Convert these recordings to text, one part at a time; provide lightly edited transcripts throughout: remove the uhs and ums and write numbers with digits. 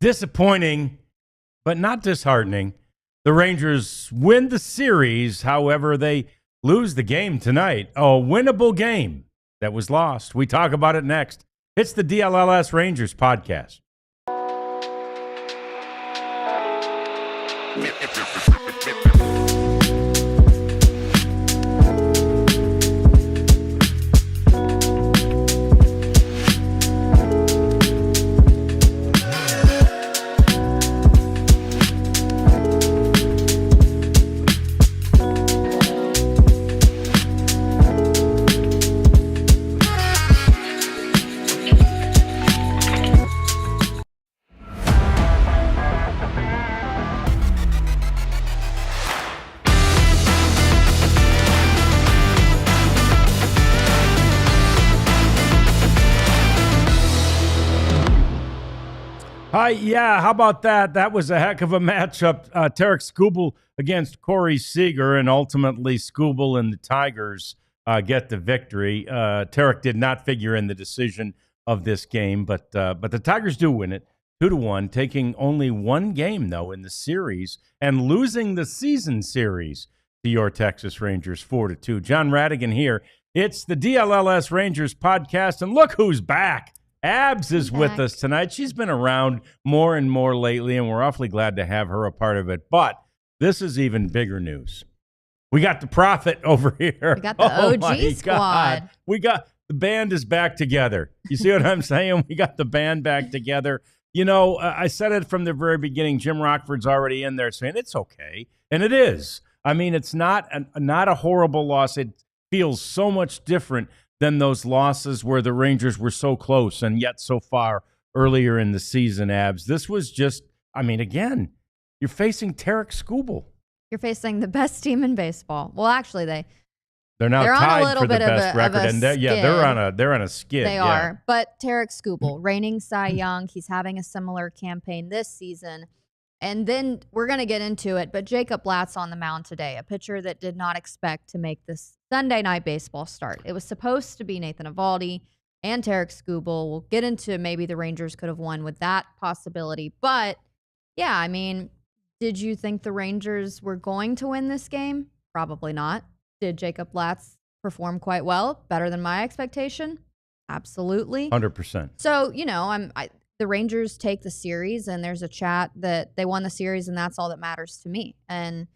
Disappointing, but not disheartening. The Rangers win the series. However, they lose the game tonight. A winnable game that was lost. We talk about it next. It's the DLLS Rangers podcast. Yeah, how about that? That was a heck of a matchup. Tarek Skubal against Corey Seager, and ultimately Skubal and the Tigers get the victory. Tarek did not figure in the decision of this game, but the Tigers do win it 2-1, taking only one game, though, in the series and losing the season series to your Texas Rangers 4-2. John Radigan here. It's the DLLS Rangers podcast, and look who's back. Abs is with us tonight. She's been around more and more lately, and we're awfully glad to have her a part of it. But this is even bigger news. We got the Prophet over here. We got the OG squad. We got the band is back together. You see what I'm saying? We got the band back together. You know, I said it from the very beginning. Jim Rockford's already in there saying it's okay, and it is. I mean, it's not a horrible loss. It feels so much different than those losses where the Rangers were so close and yet so far earlier in the season, Abs. This was just, I mean, again, you're facing Tarek Skubal. You're facing the best team in baseball. Well, actually, they're now tied for the best record, and they're on a skid. They are, but Tarek Skubal, reigning Cy Young, he's having a similar campaign this season. And then we're going to get into it, but Jacob Latz on the mound today, a pitcher that did not expect to make this Sunday night baseball start. It was supposed to be Nathan Eovaldi and Tarek Skubal. We'll get into maybe the Rangers could have won with that possibility. But, yeah, I mean, did you think the Rangers were going to win this game? Probably not. Did Jacob Latz perform quite well? Better than my expectation? Absolutely. 100%. So, you know, the Rangers take the series, and there's a chat that they won the series, and that's all that matters to me. And,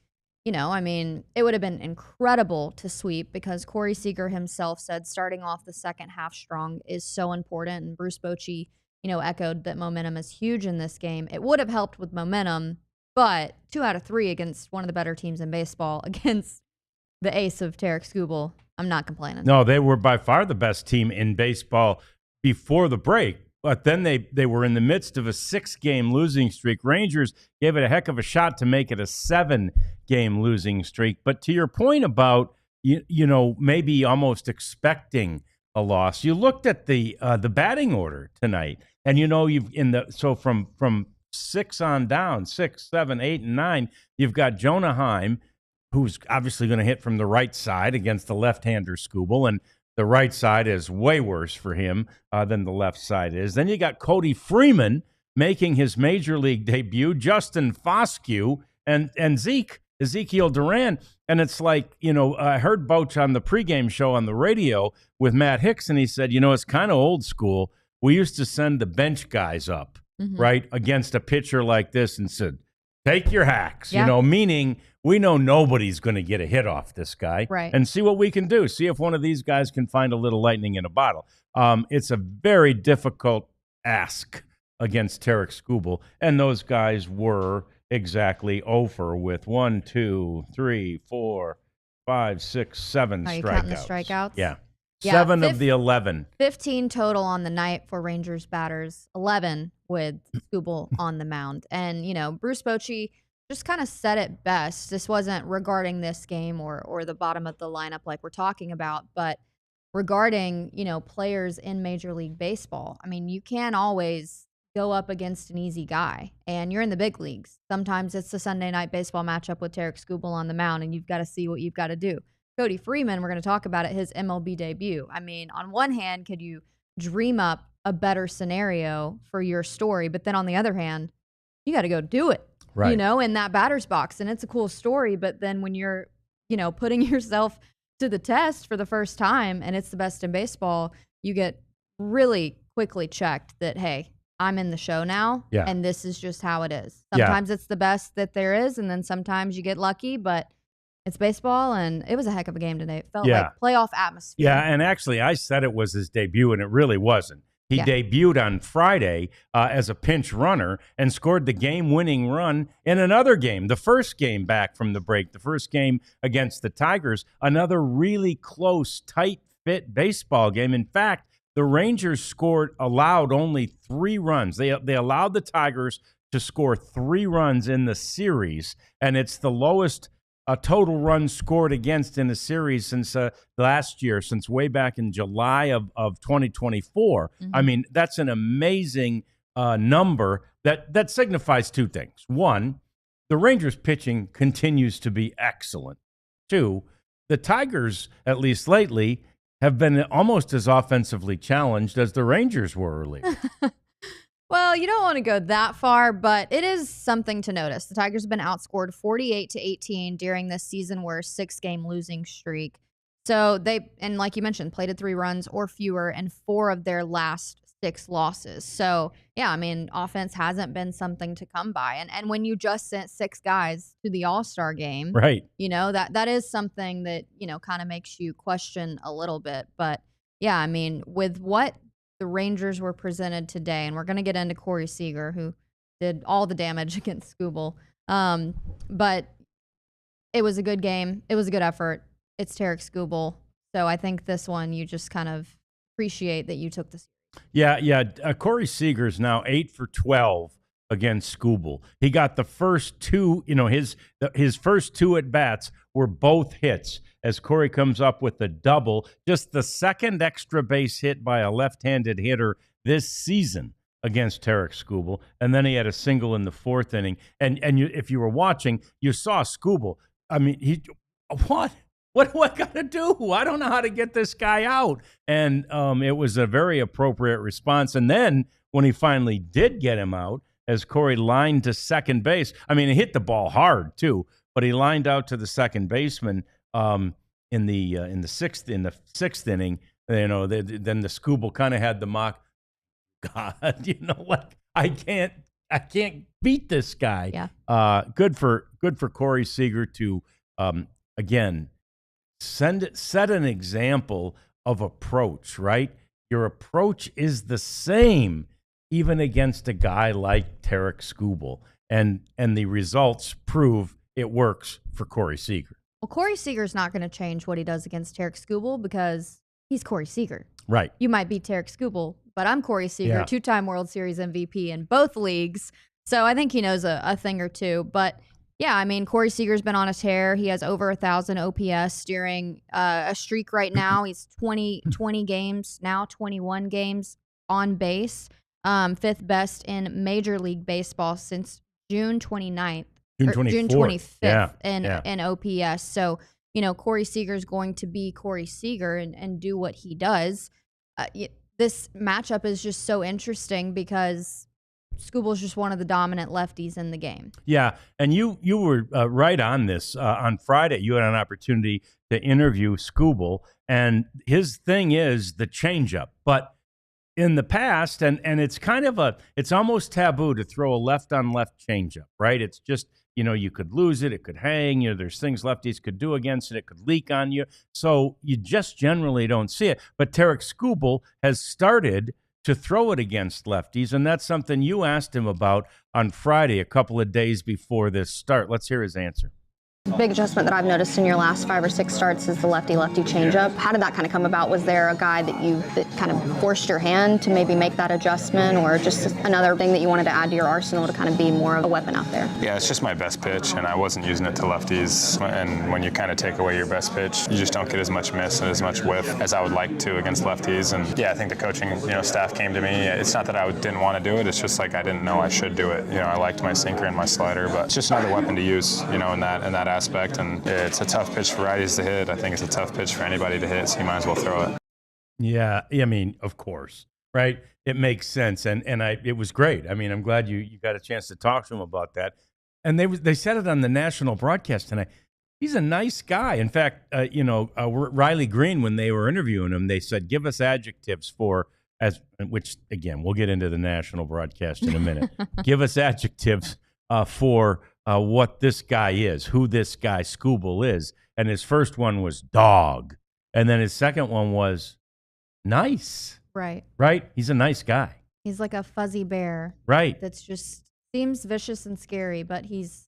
you know, I mean, it would have been incredible to sweep because Corey Seager himself said starting off the second half strong is so important. And Bruce Bochy, you know, echoed that momentum is huge in this game. It would have helped with momentum, but 2 out of 3 against one of the better teams in baseball against the ace of Tarek Skubal, I'm not complaining. No, they were by far the best team in baseball before the break. But then they were in the midst of a 6-game losing streak. Rangers gave it a heck of a shot to make it a 7-game losing streak. But to your point about, you know, maybe almost expecting a loss, you looked at the batting order tonight, and you know from 6 on down, 6, 7, 8, and 9, you've got Jonah Heim, who's obviously going to hit from the right side against the left-hander Skubal, and the right side is way worse for him than the left side is. Then you got Cody Freeman making his major league debut, Justin Foscue, and Ezekiel Duran. And it's like, you know, I heard Boch on the pregame show on the radio with Matt Hicks, and he said, you know, it's kind of old school. We used to send the bench guys up, right, against a pitcher like this and said, take your hacks, you know, meaning we know nobody's going to get a hit off this guy, right? And see what we can do. See if one of these guys can find a little lightning in a bottle. It's a very difficult ask against Tarek Skubal, and those guys were exactly over with 1, 2, 3, 4, 5, 6, 7 Are you strikeouts. counting the strikeouts? Yeah. 7 of the 11. 15 total on the night for Rangers batters, 11 with Skubal on the mound. And, you know, Bruce Bochy just kind of said it best. This wasn't regarding this game or the bottom of the lineup like we're talking about, but regarding, you know, players in Major League Baseball. I mean, you can't always go up against an easy guy, and you're in the big leagues. Sometimes it's the Sunday night baseball matchup with Tarek Skubal on the mound, and you've got to see what you've got to do. Cody Freeman, we're going to talk about it, his MLB debut. I mean, on one hand, could you dream up a better scenario for your story? But then on the other hand, you got to go do it, Right. in that batter's box. And it's a cool story. But then when you're, putting yourself to the test for the first time and it's the best in baseball, you get really quickly checked that, hey, I'm in the show now, and this is just how it is. Sometimes it's the best that there is, and then sometimes you get lucky, but it's baseball, and it was a heck of a game today. It felt like playoff atmosphere. Yeah, and actually, I said it was his debut, and it really wasn't. He debuted on Friday as a pinch runner and scored the game-winning run in another game, the first game back from the break, the first game against the Tigers, another really close, tight-fit baseball game. In fact, the Rangers allowed only 3 runs. They allowed the Tigers to score 3 runs in the series, and it's the lowest total runs scored against in a series since last year, since way back in July of 2024. Mm-hmm. I mean, that's an amazing number that signifies 2 things. 1, the Rangers pitching continues to be excellent. 2, the Tigers, at least lately, have been almost as offensively challenged as the Rangers were earlier. Well, you don't want to go that far, but it is something to notice. The Tigers have been outscored 48-18 during this season, where 6-game losing streak. So and like you mentioned, plated 3 runs or fewer in 4 of their last 6 losses. So, yeah, I mean, offense hasn't been something to come by. And when you just sent 6 guys to the All-Star game, right? That is something that, kind of makes you question a little bit. But, yeah, I mean, with what the Rangers were presented today, and we're going to get into Corey Seager, who did all the damage against Skubal. But it was a good game. It was a good effort. It's Tarek Skubal. So I think this one you just kind of appreciate that you took this. Yeah. Corey Seager's now 8 for 12 against Skubal. He got the first 2, his first 2 at-bats were both hits as Corey comes up with a double, just the second extra base hit by a left-handed hitter this season against Tarek Skubal. And then he had a single in the 4th inning. And if you were watching, you saw Skubal. I mean, what do I got to do? I don't know how to get this guy out. And it was a very appropriate response. And then when he finally did get him out, as Corey lined to second base, I mean, he hit the ball hard too, but he lined out to the second baseman in the sixth inning. Then the Skubal kind of had the mock. God, like I can't beat this guy. Yeah. Good for Corey Seager to again set an example of approach. Right, your approach is the same even against a guy like Tarek Skubal, and the results prove it works for Corey Seager. Well, Corey Seager's not going to change what he does against Tarek Skubal because he's Corey Seager. Right. You might beat Tarek Skubal, but I'm Corey Seager, 2-time World Series MVP in both leagues. So I think he knows a thing or two. But, yeah, I mean, Corey Seager's been on a tear. He has over 1,000 OPS during a streak right now. He's 20 games now, 21 games on base. 5th best in Major League Baseball since June 29th. June 25th in OPS. So, Corey Seager's going to be Corey Seager and do what he does. This matchup is just so interesting because Skubal's just one of the dominant lefties in the game. Yeah, and you were right on this. On Friday, you had an opportunity to interview Skubal, and his thing is the changeup. But in the past, and it's kind of it's almost taboo to throw a left-on-left changeup, right? It's just, you could lose it, it could hang, there's things lefties could do against it, it could leak on you. So you just generally don't see it. But Tarek Skubal has started to throw it against lefties, and that's something you asked him about on Friday, a couple of days before this start. Let's hear his answer. Big adjustment that I've noticed in your last 5 or 6 starts is the lefty-lefty changeup. How did that kind of come about? Was there a guy that kind of forced your hand to maybe make that adjustment, or just another thing that you wanted to add to your arsenal to kind of be more of a weapon out there? Yeah, it's just my best pitch, and I wasn't using it to lefties. And when you kind of take away your best pitch, you just don't get as much miss and as much whiff as I would like to against lefties. And yeah, I think the coaching staff came to me. It's not that I didn't want to do it. It's just like I didn't know I should do it. I liked my sinker and my slider, but it's just another weapon to use, in that aspect. And it's a tough pitch for righties to hit. I think it's a tough pitch for anybody to hit, so you might as well throw it. Yeah, I mean, of course. right? It makes sense, and it was great. I mean, I'm glad you got a chance to talk to him about that. And they said it on the national broadcast tonight. He's a nice guy. In fact, Riley Green, when they were interviewing him, they said, "Give us adjectives for." Which again, we'll get into the national broadcast in a minute. Give us adjectives for what this guy is, who this guy Skubal is. And his first one was dog, and then his second one was nice. Right. Right. He's a nice guy. He's like a fuzzy bear. Right. That's just seems vicious and scary, but he's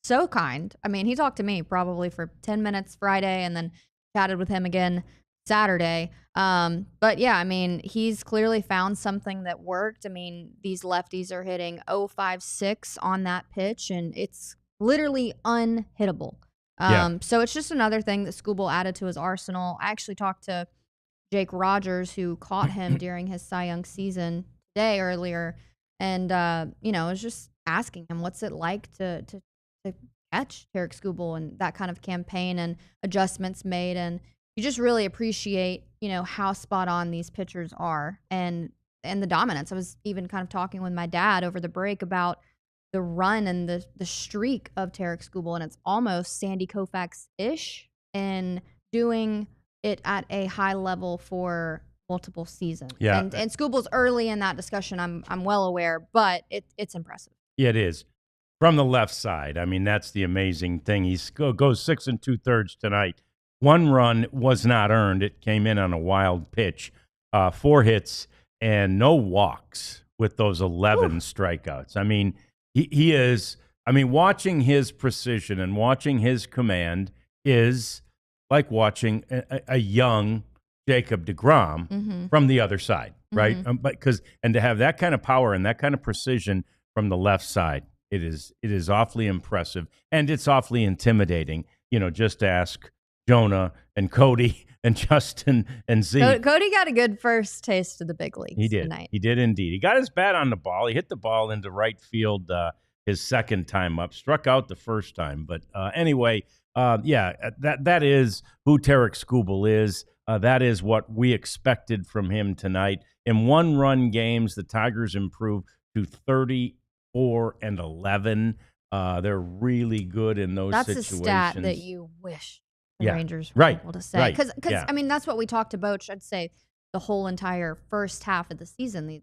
so kind. I mean, he talked to me probably for 10 minutes Friday, and then chatted with him again Saturday. But yeah, I mean, he's clearly found something that worked. I mean, these lefties are hitting 0.56 on that pitch, and it's literally unhittable. So it's just another thing that Skubal added to his arsenal. I actually talked to Jake Rogers, who caught him during his Cy Young season today earlier, and was just asking him what's it like to catch Tarik Skubal and that kind of campaign and adjustments made, and you just really appreciate, how spot on these pitchers are and the dominance. I was even kind of talking with my dad over the break about the run and the streak of Tarik Skubal, and it's almost Sandy Koufax-ish in doing it at a high level for multiple seasons. Yeah. And Skubal's early in that discussion, I'm well aware, but it's impressive. Yeah, it is. From the left side, I mean, that's the amazing thing. He goes 6 2/3 tonight. 1 run was not earned. It came in on a wild pitch. 4 hits and no walks with those 11 strikeouts. I mean, he is. I mean, watching his precision and watching his command is like watching a young Jacob deGrom from the other side, right? And to have that kind of power and that kind of precision from the left side, it is awfully impressive, and it's awfully intimidating. Just ask Jonah and Cody and Justin and Zeke. Cody got a good first taste of the big leagues tonight. He did indeed. He got his bat on the ball. He hit the ball into right field his second time up, struck out the first time. But anyway, that is who Tarik Skubal is. That is what we expected from him tonight. In 1-run games, the Tigers improved to 34-11. They're really good in those situations. That's a stat that you wish the Rangers were able to say. Right. Because I mean, that's what we talked about, I'd say, the whole entire first half of the season. The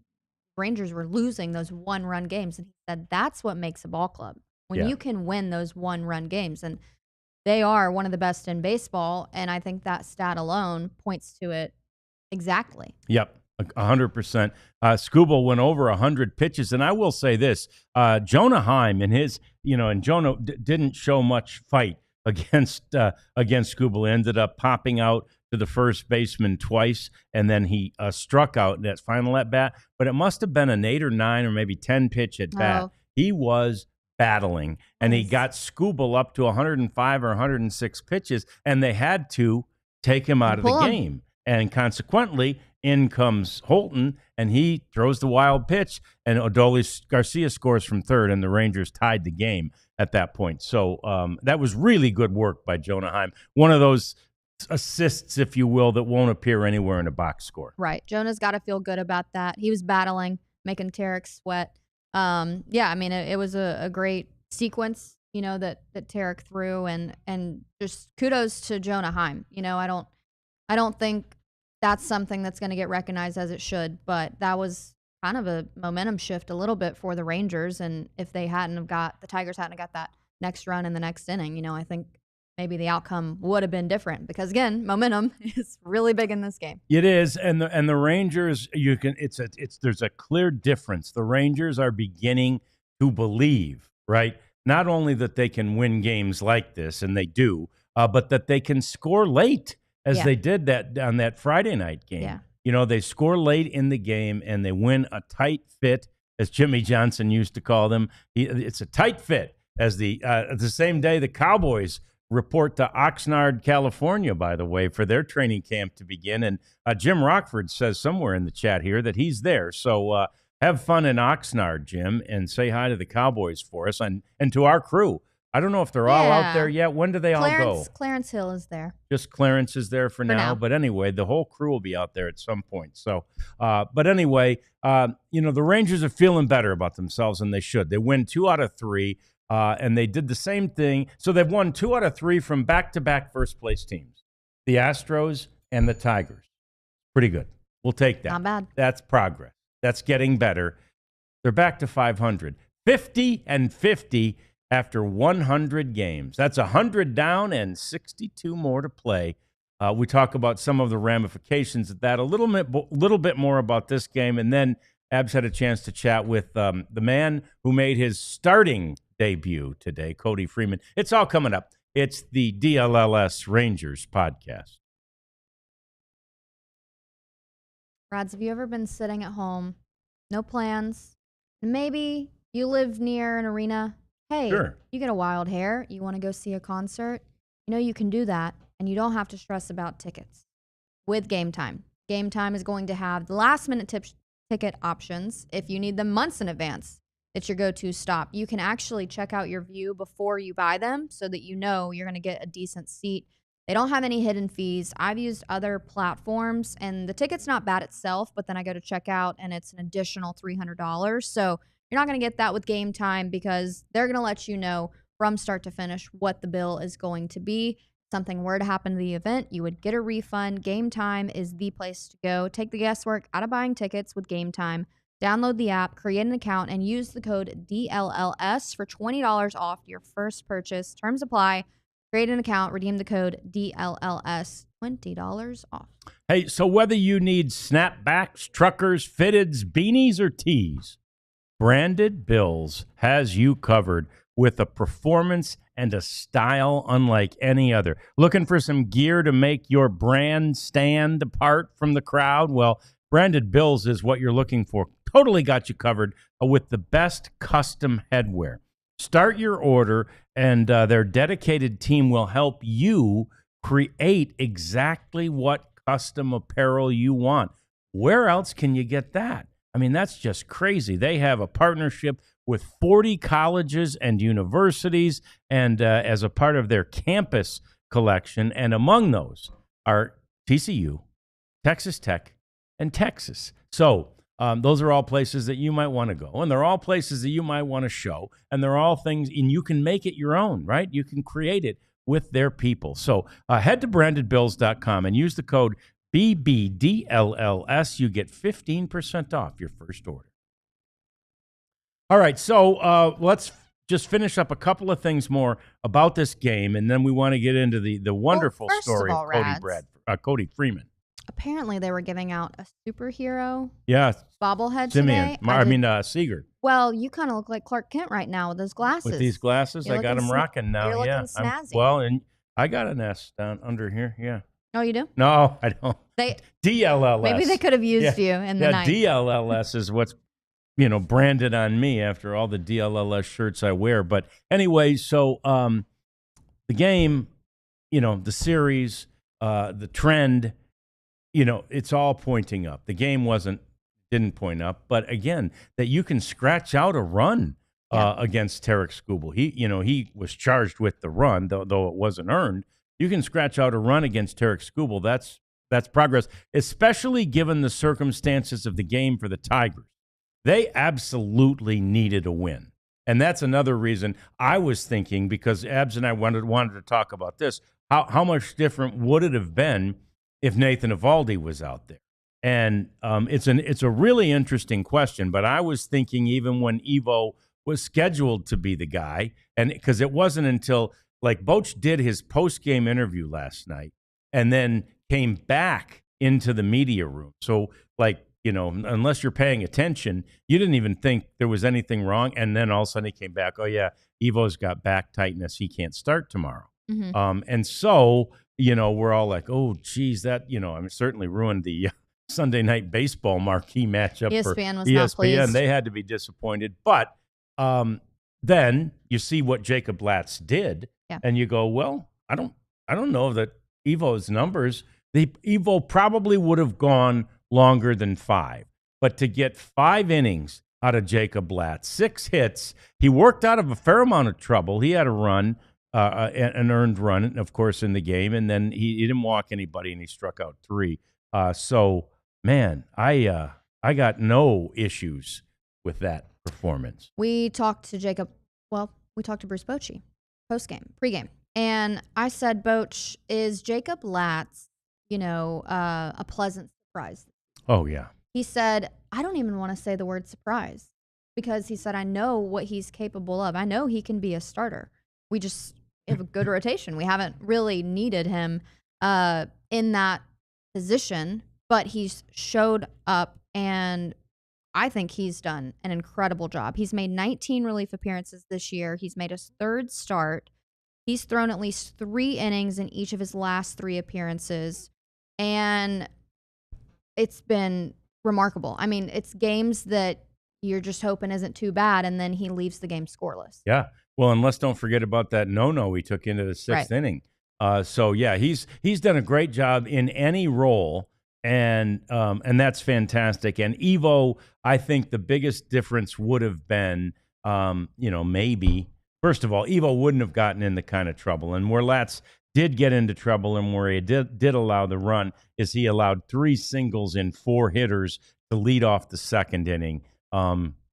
Rangers were losing those 1-run games, and he said that's what makes a ball club. When you can win those 1-run games, and they are one of the best in baseball, and I think that stat alone points to it exactly. Yep. 100%. Skubal went over 100 pitches, and I will say this: Jonah Heim and his, and Jonah didn't show much fight against Skubal. Ended up popping out to the first baseman twice, and then he struck out in that final at bat. But it must have been an 8 or 9 or maybe 10 pitch at bat. He was battling, and he got Skubal up to 105 or 106 pitches, and they had to take him out of the game. And consequently, in comes Holton, and he throws the wild pitch, and Adolis Garcia scores from third, and the Rangers tied the game at that point. So that was really good work by Jonah Heim. One of those assists, if you will, that won't appear anywhere in a box score. Right. Jonah's got to feel good about that. He was battling, making Tarik sweat. I mean, it was a great sequence, that Tarik threw, and just kudos to Jonah Heim. I don't think that's something that's going to get recognized as it should, but that was kind of a momentum shift a little bit for the Rangers. And if the Tigers hadn't got that next run in the next inning, I think maybe the outcome would have been different, because again, momentum is really big in this game. It is, and the Rangers, there's a clear difference. The Rangers are beginning to believe, right? Not only that they can win games like this, and they do, but that they can score late, as they did that on that Friday night game. Yeah. They score late in the game, and they win a tight fit, as Jimmy Johnson used to call them. It's a tight fit, as the same day the Cowboys report to Oxnard, California, by the way, for their training camp to begin. And Jim Rockford says somewhere in the chat here that he's there. So have fun in Oxnard, Jim, and say hi to the Cowboys for us and to our crew I don't know if they're all out there yet. When do they all go? Clarence Hill is there. Just Clarence is there for now. But anyway, the whole crew will be out there at some point. So, but anyway, the Rangers are feeling better about themselves, and they should. They win 2 out of 3, and they did the same thing. So they've won 2 out of 3 from back-to-back first-place teams, the Astros and the Tigers. Pretty good. We'll take that. Not bad. That's progress. That's getting better. They're back to 500. 50-50 after 100 games. That's 100 down and 62 more to play. We talk about some of the ramifications of that, a little bit more about this game, and then Abs had a chance to chat with the man who made his starting debut today, Cody Freeman. It's all coming up. It's the DLLS Rangers podcast. Rads, have you ever been sitting at home, no plans, and maybe you live near an arena? Hey, sure. You get a wild hair, you want to go see a concert, you can do that, and you don't have to stress about tickets. With Game Time. Game Time is going to have the last-minute ticket options if you need them months in advance. It's your go-to stop. You can actually check out your view before you buy them so that you know you're going to get a decent seat. They don't have any hidden fees. I've used other platforms, and the ticket's not bad itself, but then I go to check out, and it's an additional $300. So you're not going to get that with Game Time because they're going to let you know from start to finish what the bill is going to be. If something were to happen to the event, you would get a refund. Game Time is the place to go. Take the guesswork out of buying tickets with Game Time. Download the app, create an account, and use the code DLLS for $20 off your first purchase. Terms apply. Create an account, redeem the code DLLS, $20 off. Hey, so whether you need snapbacks, truckers, fitteds, beanies, or tees, Branded Bills has you covered with a performance and a style unlike any other. Looking for some gear to make your brand stand apart from the crowd? Well, Branded Bills is what you're looking for. Totally got you covered with the best custom headwear. Start your order, and their dedicated team will help you create exactly what custom apparel you want. Where else can you get that? I mean, that's just crazy. They have a partnership with 40 colleges and universities, and as a part of their campus collection, and among those are TCU, Texas Tech, and Texas. So those are all places that you might want to go, and they're all places that you might want to show, and they're all things, and you can make it your own, right? You can create it with their people. So head to brandedbills.com and use the code BBDLLS. You get 15% off your first order. All right, so let's just finish up a couple of things more about this game, and then we want to get into the wonderful story of Cody Freeman. Apparently, they were giving out a superhero bobblehead Simeon. today. Seager. Well, you kind of look like Clark Kent right now with those glasses. With these glasses, I got them rocking now. You're looking snazzy. And I got an S down under here, yeah. Oh, you do? No, I don't. DLLS. Maybe they could have used you in the night. DLLS is what's branded on me after all the DLLS shirts I wear. But anyway, so the game, the series, the trend, it's all pointing up. The game didn't point up, but again, that you can scratch out a run against Tarek Skubal. He was charged with the run, though it wasn't earned. You can scratch out a run against Tarek Skubal. That's progress, especially given the circumstances of the game for the Tigers. They absolutely needed a win. And that's another reason I was thinking, because Abs and I wanted to talk about this, how much different would it have been if Nathan Eovaldi was out there? And it's a really interesting question, but I was thinking even when Evo was scheduled to be the guy, and because it wasn't until, Boch did his post-game interview last night and then came back into the media room. So, unless you're paying attention, you didn't even think there was anything wrong. And then all of a sudden he came back, oh, yeah, Evo's got back tightness. He can't start tomorrow. Mm-hmm. And so, we're all like, oh, geez, that, certainly ruined the Sunday Night Baseball marquee matchup ESPN for was ESPN. Not pleased. They had to be disappointed. But then you see what Jacob Latz did, and you go, well, I don't know that Evo's numbers, Evo probably would have gone longer than 5. But to get 5 innings out of Jacob Latz. 6 hits. He worked out of a fair amount of trouble. He had a run, an earned run, of course, in the game, and then he didn't walk anybody, and he struck out 3. So, man, I got no issues with that performance. We talked to Bruce Bochy pregame. And I said, Boch, is Jacob Latz, a pleasant surprise? Oh, yeah. He said, I don't even want to say the word surprise because he said, I know what he's capable of. I know he can be a starter. We just have a good rotation. We haven't really needed him in that position, but he's showed up, and I think he's done an incredible job. He's made 19 relief appearances this year. He's made his 3rd start. He's thrown at least 3 innings in each of his last 3 appearances, and it's been remarkable. I mean, it's games that you're just hoping isn't too bad, and then he leaves the game scoreless. Yeah. Well, and let's don't forget about that no he took into the 6th inning. So yeah, he's done a great job in any role, and that's fantastic. And Evo, I think the biggest difference would have been, maybe first of all, Evo wouldn't have gotten in the kind of trouble, and where Latz did get into trouble and where he did allow the run is he allowed 3 singles in 4 hitters to lead off the 2nd inning.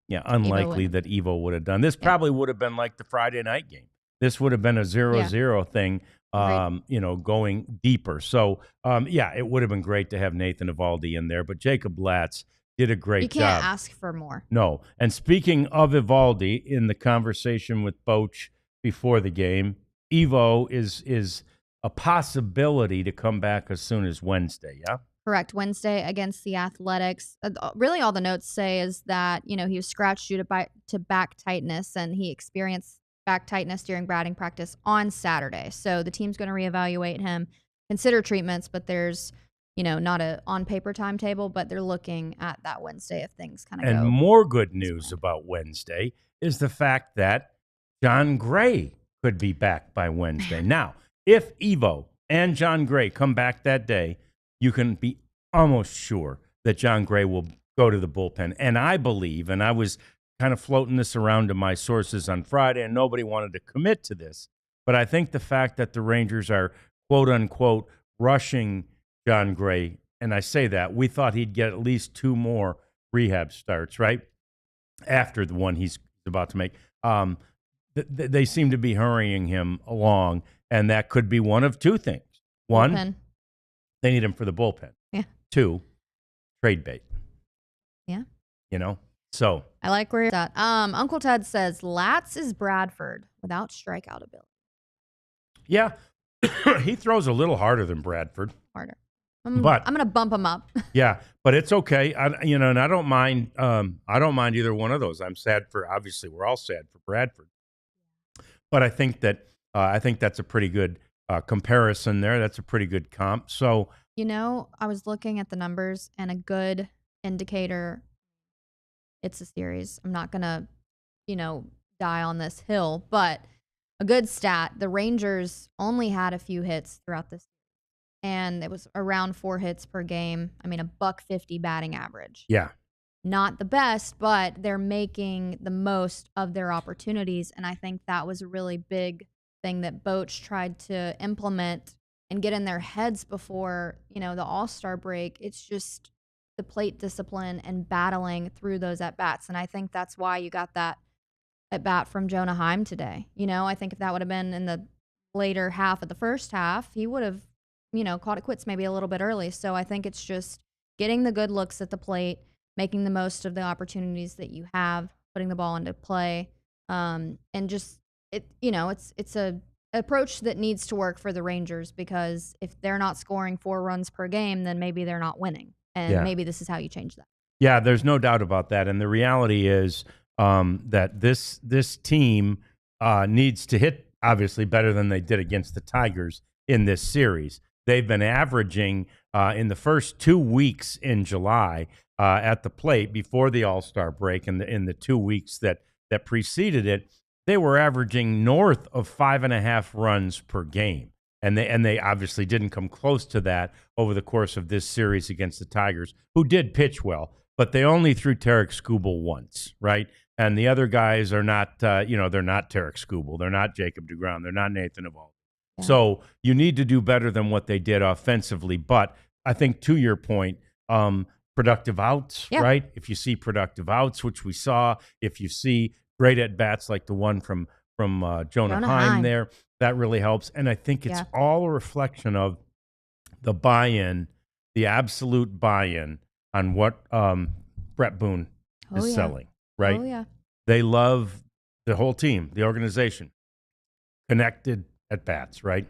Unlikely that Evo would have done. This probably would have been like the Friday night game. This would have been a 0-0 thing, going deeper. So, it would have been great to have Nathan Eovaldi in there, but Jacob Latz did a great job. You can't ask for more. No. And speaking of Eovaldi, in the conversation with Boch before the game, Evo is a possibility to come back as soon as Wednesday, yeah? Correct. Wednesday against the Athletics. Really all the notes say is that, he was scratched due to back tightness, and he experienced back tightness during batting practice on Saturday. So the team's going to reevaluate him, consider treatments, but there's, not a on-paper timetable, but they're looking at that Wednesday if things kind of go. And more good news about Wednesday is the fact that Jon Gray could be back by Wednesday. Now, if Evo and Jon Gray come back that day, you can be almost sure that Jon Gray will go to the bullpen. And I believe, and I was kind of floating this around to my sources on Friday, and nobody wanted to commit to this, but I think the fact that the Rangers are, quote unquote, rushing Jon Gray, and I say that, we thought he'd get at least 2 more rehab starts, right? After the one he's about to make. They seem to be hurrying him along, and that could be one of 2 things. One, bullpen. They need him for the bullpen. Yeah. 2, trade bait. Yeah. So. I like where you're at. Uncle Ted says Latz is Bradford without strikeout ability. Yeah. He throws a little harder than Bradford. Harder. But I'm going to bump him up. Yeah, but it's okay. And I don't mind. I don't mind either one of those. I'm sad for. Obviously, we're all sad for Bradford. But I think that's a pretty good comparison there. That's a pretty good comp. So I was looking at the numbers, and a good indicator. It's a series. I'm not gonna, die on this hill, but a good stat. The Rangers only had a few hits throughout this. And it was around 4 hits per game. I mean, a $150 batting average. Yeah. Not the best, but they're making the most of their opportunities. And I think that was a really big thing that Boch tried to implement and get in their heads before, the All-Star break. It's just the plate discipline and battling through those at-bats. And I think that's why you got that at-bat from Jonah Heim today. I think if that would have been in the later half of the first half, he would have caught it quits maybe a little bit early. So I think it's just getting the good looks at the plate, making the most of the opportunities that you have, putting the ball into play, and just it's a approach that needs to work for the Rangers, because if they're not scoring 4 runs per game, then maybe they're not winning, and maybe this is how you change that. Yeah, there's no doubt about that. And the reality is that this team needs to hit obviously better than they did against the Tigers in this series. They've been averaging in the first 2 weeks in July at the plate before the All-Star break, and in the 2 weeks that preceded it, they were averaging north of 5.5 runs per game. And they obviously didn't come close to that over the course of this series against the Tigers, who did pitch well. but they only threw Tarek Skubal once, right? And the other guys are not, they're not Tarek Skubal. They're not Jacob deGrom. They're not Nathan Eovaldi. Yeah. So you need to do better than what they did offensively. But I think to your point, productive outs, right? If you see productive outs, which we saw, if you see great at-bats like the one from Jonah Heim there, that really helps. And I think it's all a reflection of the buy-in, the absolute buy-in on what Brett Boone is selling, right? Oh, yeah. They love the whole team, the organization, connected at-bats, right?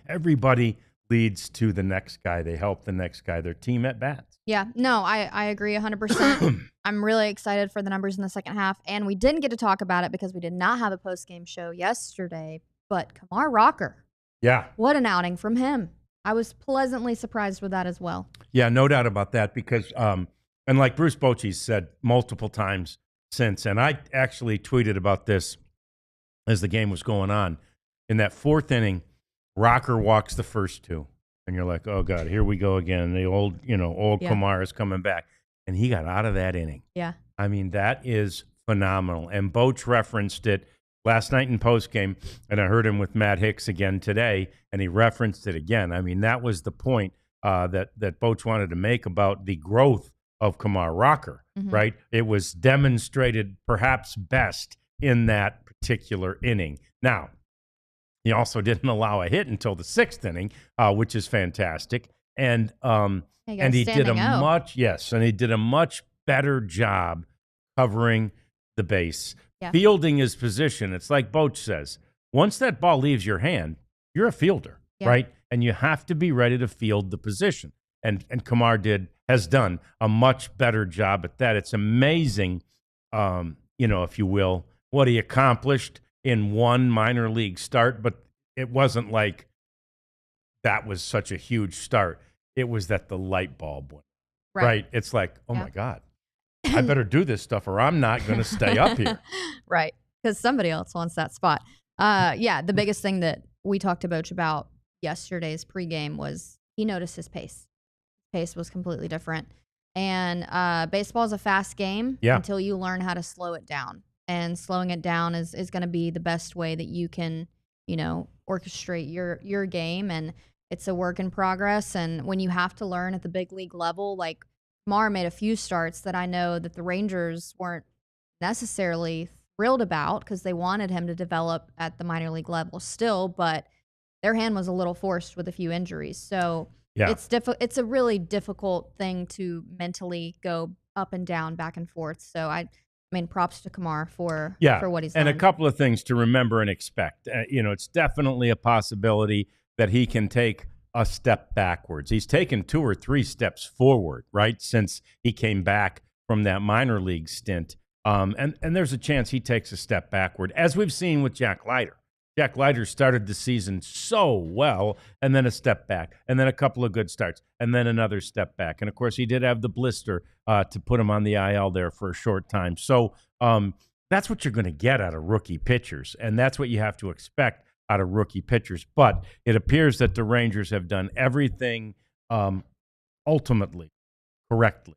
Everybody leads to the next guy. They help the next guy, their team at-bats. Yeah, no, I agree 100%. I'm really excited for the numbers in the second half, and we didn't get to talk about it because we did not have a post-game show yesterday, but Kumar Rocker. Yeah. What an outing from him. I was pleasantly surprised with that as well. Yeah, no doubt about that because, and like Bruce Bochy said multiple times since, and I actually tweeted about this as the game was going on. In that fourth inning, Rocker walks the first two. And you're like, oh, God, here we go again. The old Kumar is coming back. And he got out of that inning. Yeah. I mean, that is phenomenal. And Boch referenced it last night in postgame, and I heard him with Matt Hicks again today, and he referenced it again. I mean, that was the point that Boch wanted to make about the growth of Kumar Rocker, right? It was demonstrated perhaps best in that particular inning. Now, he also didn't allow a hit until the sixth inning, which is fantastic. And he did a much better job covering the base, fielding his position. It's like Boch says, once that ball leaves your hand, you're a fielder, right? And you have to be ready to field the position. And Kumar has done a much better job at that. It's amazing, if you will, what he accomplished in one minor league start, but it wasn't like that was such a huge start. It was that the light bulb went, right? It's like, oh my God, I better do this stuff or I'm not going to stay up here. Right, because somebody else wants that spot. The biggest thing that we talked to Boch about yesterday's pregame was he noticed his pace. Pace was completely different. And baseball is a fast game until you learn how to slow it down. And slowing it down is going to be the best way that you can, orchestrate your game. And it's a work in progress. And when you have to learn at the big league level, like Kumar made a few starts that I know that the Rangers weren't necessarily thrilled about because they wanted him to develop at the minor league level still, but their hand was a little forced with a few injuries. So it's a really difficult thing to mentally go up and down, back and forth. So I mean, props to Kumar for what he's done. And a couple of things to remember and expect. It's definitely a possibility that he can take a step backwards. He's taken 2 or 3 steps forward, right, since he came back from that minor league stint. And there's a chance he takes a step backward, as we've seen with Jack Leiter. Jack Leiter started the season so well, and then a step back, and then a couple of good starts, and then another step back. And, of course, he did have the blister to put him on the IL there for a short time. So that's what you're going to get out of rookie pitchers, and that's what you have to expect out of rookie pitchers. But it appears that the Rangers have done everything ultimately correctly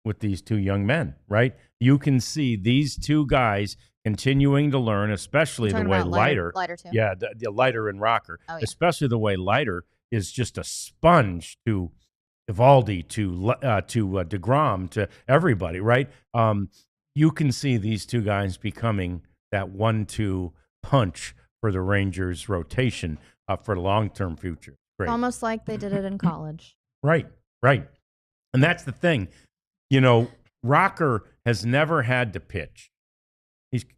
with these 2 young men, right? You can see these 2 guys continuing to learn, especially the way Leiter too. Yeah, the Leiter and Rocker, especially the way Leiter is just a sponge to Eovaldi, to deGrom, to everybody, right? You can see these 2 guys becoming that 1-2 punch for the Rangers' rotation for the long-term future. Great. Almost like they did it in college. Right. And that's the thing. Rocker has never had to pitch.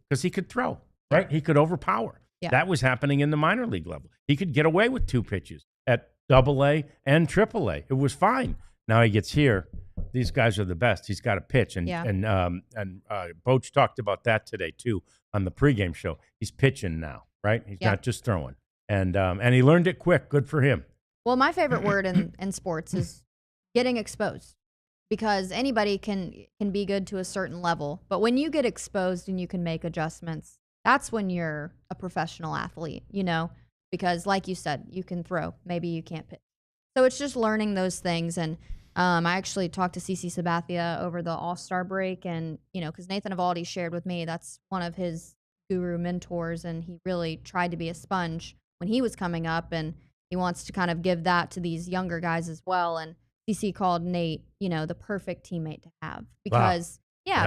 Because he could throw, right? He could overpower. Yeah. That was happening in the minor league level. He could get away with 2 pitches at AA and AAA. It was fine. Now he gets here. These guys are the best. He's got to pitch. And Boch talked about that today, too, on the pregame show. He's pitching now, right? He's not just throwing. And he learned it quick. Good for him. Well, my favorite word in sports is getting exposed. Because anybody can be good to a certain level. But when you get exposed and you can make adjustments, that's when you're a professional athlete, Because like you said, you can throw. Maybe you can't pitch. So it's just learning those things. And I actually talked to CC Sabathia over the All-Star break, and because Nathan Eovaldi shared with me that's one of his guru mentors, and he really tried to be a sponge when he was coming up, and he wants to kind of give that to these younger guys as well. And CC called Nate, the perfect teammate to have because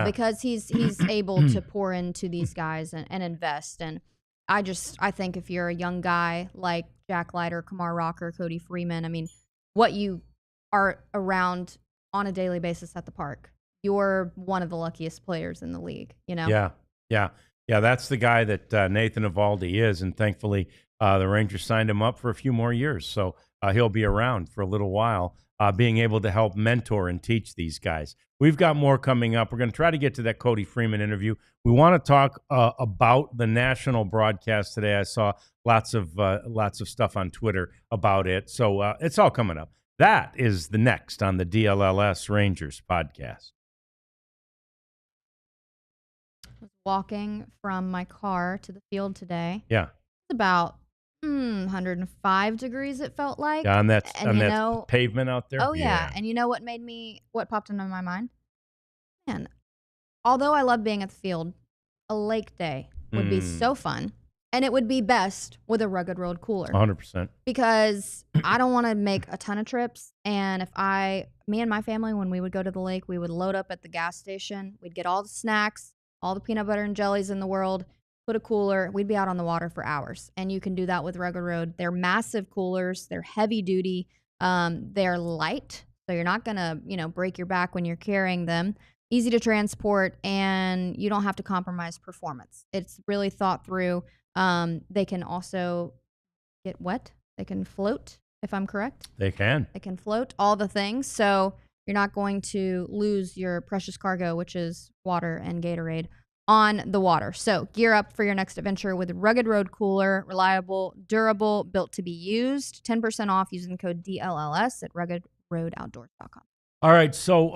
because he's able to pour into these guys and invest. And I think if you're a young guy like Jack Leiter, Kumar Rocker, Cody Freeman, I mean, what you are around on a daily basis at the park, you're one of the luckiest players in the league, Yeah, that's the guy that Nathan Eovaldi is, and thankfully the Rangers signed him up for a few more years, so he'll be around for a little while, being able to help mentor and teach these guys. We've got more coming up. We're going to try to get to that Cody Freeman interview. We want to talk about the national broadcast today. I saw lots of stuff on Twitter about it, so it's all coming up. That is the next on the DLLS Rangers podcast. Walking from my car to the field today. Yeah. It's about 105 degrees, it felt like. Yeah, and that's pavement out there. Oh, yeah. And what popped into my mind? Man, although I love being at the field, a lake day would be so fun. And it would be best with a Rugged Road cooler. 100%. Because I don't want to make a ton of trips. And me and my family, when we would go to the lake, we would load up at the gas station. We'd get all the snacks, all the peanut butter and jellies in the world, put a cooler. We'd be out on the water for hours. And you can do that with Rugged Road. They're massive coolers. They're heavy duty. They're light. So you're not going to, break your back when you're carrying them. Easy to transport, and you don't have to compromise performance. It's really thought through. They can also get wet. They can float, if I'm correct. They can. They can float, all the things. So you're not going to lose your precious cargo, which is water and Gatorade, on the water. So gear up for your next adventure with Rugged Road Cooler. Reliable, durable, built to be used. 10% off using code DLLS at ruggedroadoutdoors.com. All right. So,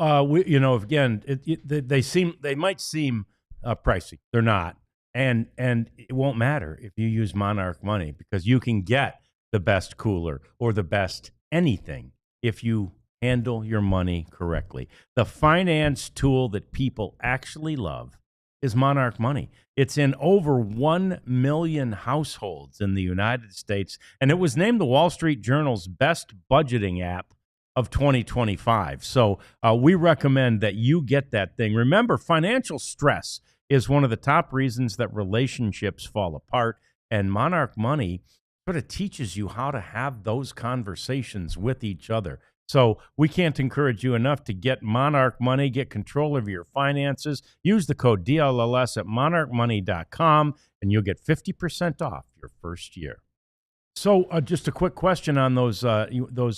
again, they might seem pricey. They're not. And it won't matter if you use Monarch money, because you can get the best cooler or the best anything if you handle your money correctly. The finance tool that people actually love is Monarch Money. It's in over 1 million households in the United States, and it was named the Wall Street Journal's best budgeting app of 2025. So we recommend that you get that thing. Remember, financial stress is one of the top reasons that relationships fall apart, and Monarch Money sort of teaches you how to have those conversations with each other. So we can't encourage you enough to get Monarch Money, get control of your finances. Use the code DLLS at monarchmoney.com, and you'll get 50% off your first year. So just a quick question on those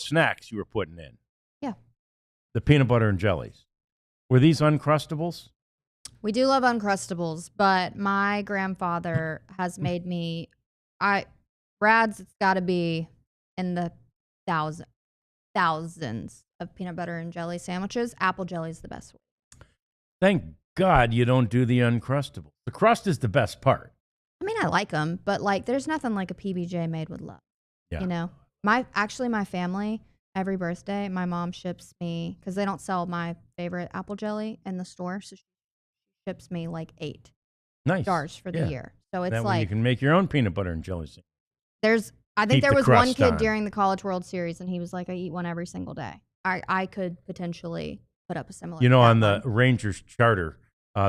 snacks you were putting in. Yeah. The peanut butter and jellies. Were these Uncrustables? We do love Uncrustables, but my grandfather has made me, Brad's, it's got to be in the thousands of peanut butter and jelly sandwiches. Apple jelly is the best one. Thank God you don't do the Uncrustables. The crust is the best part. I mean, I like them, but there's nothing like a PBJ made with love. Yeah. My family, every birthday, my mom ships me, because they don't sell my favorite apple jelly in the store, so she ships me 8 jars for the year. So it's that way you can make your own peanut butter and jelly sandwich. I think there was one kid during the College World Series, and he was like, I eat one every single day. I could potentially put up a similar. On the Rangers charter,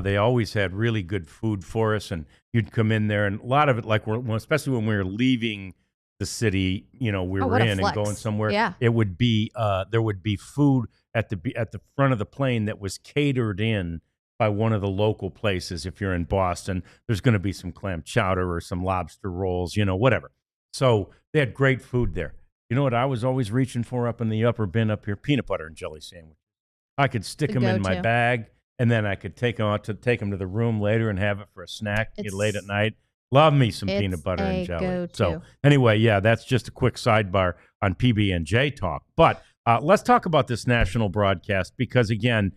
they always had really good food for us, and you'd come in there, and a lot of it, especially when we were leaving the city, we were in and going somewhere. Yeah. It would be there would be food at the front of the plane that was catered in by one of the local places. If you're in Boston, there's going to be some clam chowder or some lobster rolls, whatever. So they had great food there. You know what I was always reaching for up in the upper bin up here? Peanut butter and jelly sandwich. I could stick them in my bag, and then I could take them to the room later and have it for a snack late at night. Love me some peanut butter and jelly. Go-to. So anyway, that's just a quick sidebar on PB&J talk. But let's talk about this national broadcast, because, again,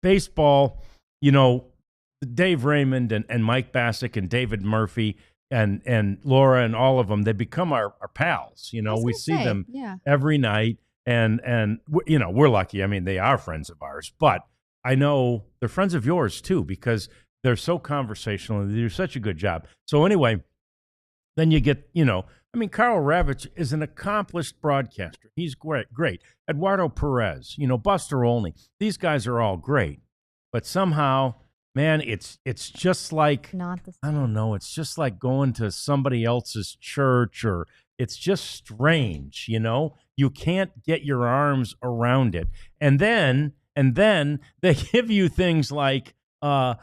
baseball, Dave Raymond and Mike Bassick and David Murphy and Laura and all of them, they become our pals. We see them every night. and we're lucky. I mean, they are friends of ours, but I know they're friends of yours too because they're so conversational and they do such a good job. So anyway, then you get, I mean, Carl Ravitch is an accomplished broadcaster. He's great. Eduardo Perez, Buster Olney. These guys are all great. But somehow, man, it's just like, Not the same. I don't know, it's just like going to somebody else's church, or it's just strange, You can't get your arms around it. And then they give you things like, hey,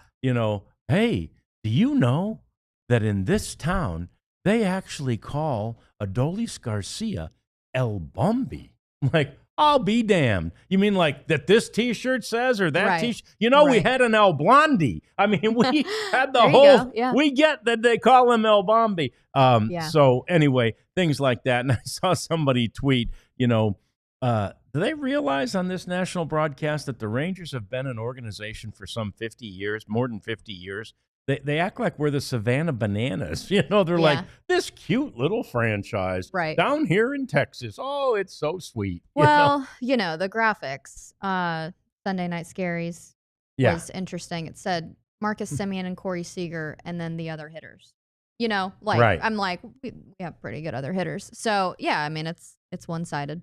do you know that in this town, they actually call Adolis Garcia El Bombi? Like, I'll be damned. You mean like that this T-shirt says, or that Right. T-shirt? We Right. had an El Blondi. I mean, we had the There you whole, go. Yeah. we get that they call him El Bombi. Yeah. So anyway, things like that. And I saw somebody tweet, do they realize on this national broadcast that the Rangers have been an organization for some 50 years, more than 50 years? They act like we're the Savannah Bananas. They're like this cute little franchise Right. down here in Texas. Oh, it's so sweet. Well, the graphics, Sunday Night Scaries Yeah. was interesting. It said Marcus Semien and Corey Seager, and then the other hitters. Right. I'm like, we have pretty good other hitters. So yeah, I mean, it's one-sided.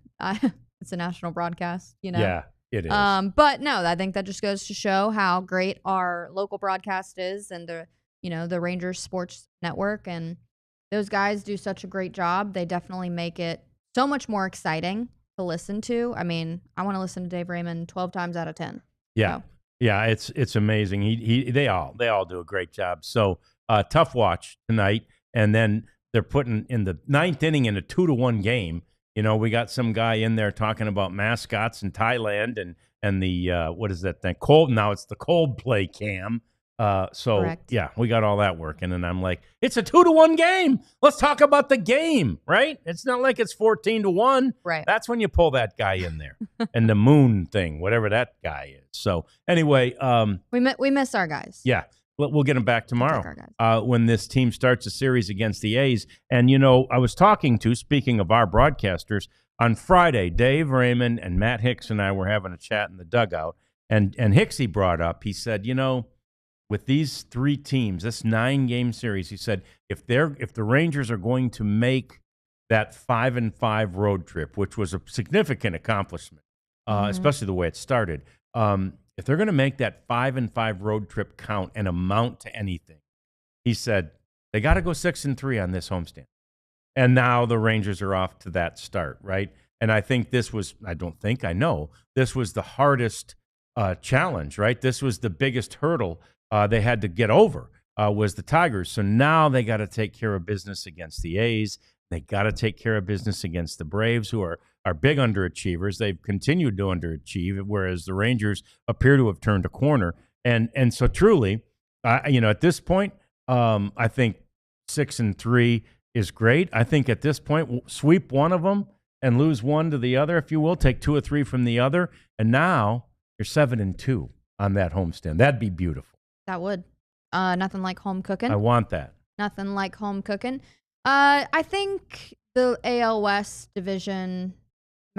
It's a national broadcast. Yeah, it is. But no, I think that just goes to show how great our local broadcast is, and the Rangers Sports Network, and those guys do such a great job. They definitely make it so much more exciting to listen to. I mean, I want to listen to Dave Raymond 12 times out of 10. Yeah. So. Yeah, it's amazing. They all do a great job. So tough watch tonight, and then they're putting in the ninth inning in a 2-1 game. We got some guy in there talking about mascots in Thailand and the what is that thing? Now it's the Coldplay cam. So Correct. yeah, we got all that working, and I'm like, it's a 2-1 game. Let's talk about the game, right? It's not like it's 14-1. Right. That's when you pull that guy in there, and the moon thing, whatever that guy is. So anyway, We miss our guys. yeah, we'll get him back tomorrow Take our when this team starts a series against the A's. And I was talking to, speaking of our broadcasters, on Friday, Dave Raymond and Matt Hicks and I were having a chat in the dugout, and Hicksy brought up, he said, with these three teams, this 9-game series, he said, if the Rangers are going to make that 5-5 road trip, which was a significant accomplishment, especially the way it started, if they're going to make that 5-5 road trip count and amount to anything, he said they got to go 6-3 on this homestand. And now the Rangers are off to that start, right? And I think this was the hardest challenge, right? This was the biggest hurdle they had to get over, was the Tigers. So now they got to take care of business against the A's. They got to take care of business against the Braves, who are big underachievers. They've continued to underachieve, whereas the Rangers appear to have turned a corner. And so truly, at this point, I think 6-3 is great. I think at this point, sweep one of them and lose one to the other, if you will. Take 2 or 3 from the other, and now you're 7-2 on that homestand. That'd be beautiful. That would. Nothing like home cooking. I want that. Nothing like home cooking. I think the AL West division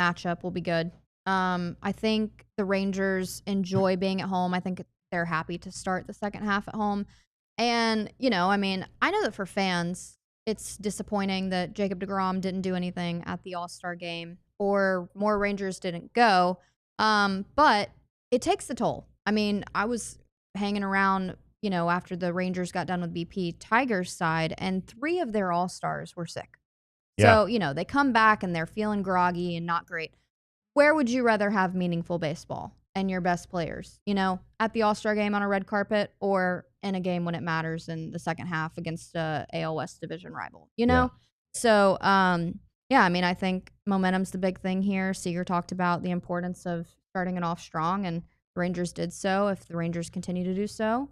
matchup will be good. I think the Rangers enjoy being at home. I think they're happy to start the second half at home. And, I know that for fans, it's disappointing that Jacob deGrom didn't do anything at the All-Star game, or more Rangers didn't go. But it takes a toll. I was hanging around, after the Rangers got done with BP Tigers side, and 3 of their All-Stars were sick. Yeah. So, they come back and they're feeling groggy and not great. Where would you rather have meaningful baseball and your best players? At the All-Star game on a red carpet, or in a game when it matters in the second half against a AL West division rival, Yeah. So, I think momentum's the big thing here. Seager talked about the importance of starting it off strong, and the Rangers did so. If the Rangers continue to do so,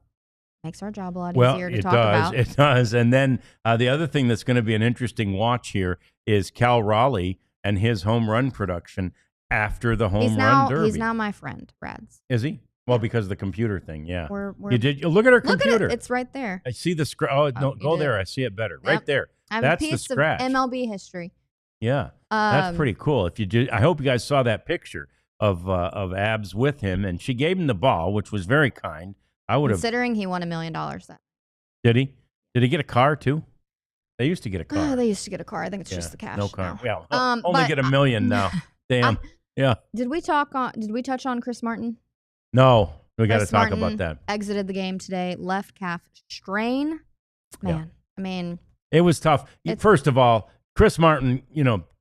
makes our job a lot easier to talk about. It does. And then the other thing that's going to be an interesting watch here is Cal Raleigh and his home run production after the home run derby. He's now my friend, Brad's. Is he? Well, because of the computer thing, yeah. You look at her Look computer. at it. It's right there. I see the scratch. Oh, no, you go did. there. I see it better. Yep. Right there. I have That's a the piece of scratch. MLB history. Yeah, that's pretty cool. If you do, I hope you guys saw that picture of Abs with him, and she gave him the ball, which was very kind. I would have. Considering he won $1 million. That Did he? Did he get a car too? They used to get a car. they used to get a car. I think it's just the cash. No car. now. Yeah, only get $1 million now. Damn. Yeah. Did we touch on Chris Martin? No, we got to Chris talk Martin about that. Exited the game today. Left calf strain. Man, Yeah. I mean, It was tough. First of all, Chris Martin,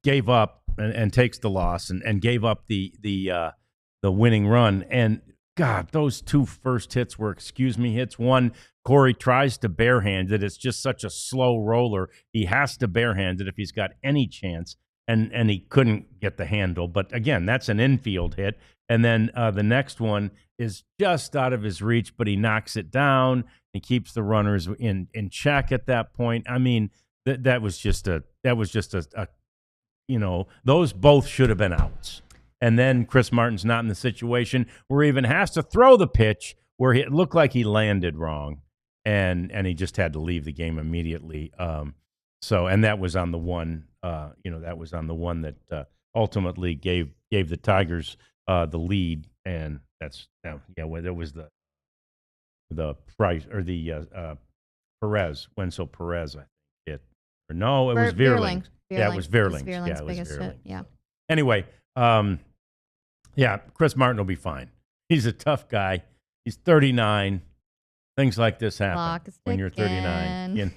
gave up and takes the loss and gave up the winning run. And God, those two first hits were hits. One, Corey tries to barehand it. It's just such a slow roller. He has to barehand it if he's got any chance. And he couldn't get the handle. But again, that's an infield hit. And then the next one is just out of his reach, but he knocks it down. He keeps the runners in check at that point. I mean, that was just a those both should have been outs. And then Chris Martin's not in the situation where he even has to throw the pitch where it looked like he landed wrong, and he just had to leave the game immediately. And that was on the one, that ultimately gave the Tigers the lead, and that's well, there was the price or the Perez, Wenzel Perez, I think it. Or no, it was Veerling. Yeah, it was Veerling. Yeah, it was biggest Veerling. hit. Yeah. Anyway, Chris Martin will be fine. He's a tough guy. He's 39. Things like this happen when you're 39,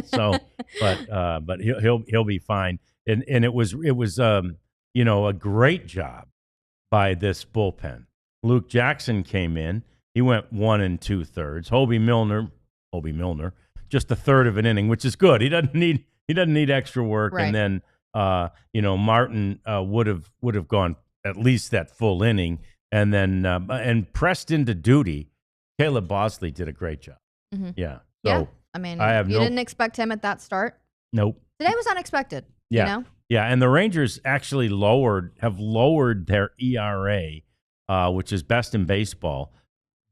So, but he'll be fine. And it was a great job by this bullpen. Luke Jackson came in. He went 1 2/3. Hobie Milner, just a third of an inning, which is good. He doesn't need extra work. Right. And then Martin would have gone at least that full inning, and then and pressed into duty. Caleb Bosley did a great job. Mm-hmm. Yeah. So, yeah. I mean, you didn't expect him at that start. Nope. Today was unexpected. Yeah. Yeah, and the Rangers actually have lowered their ERA, which is best in baseball,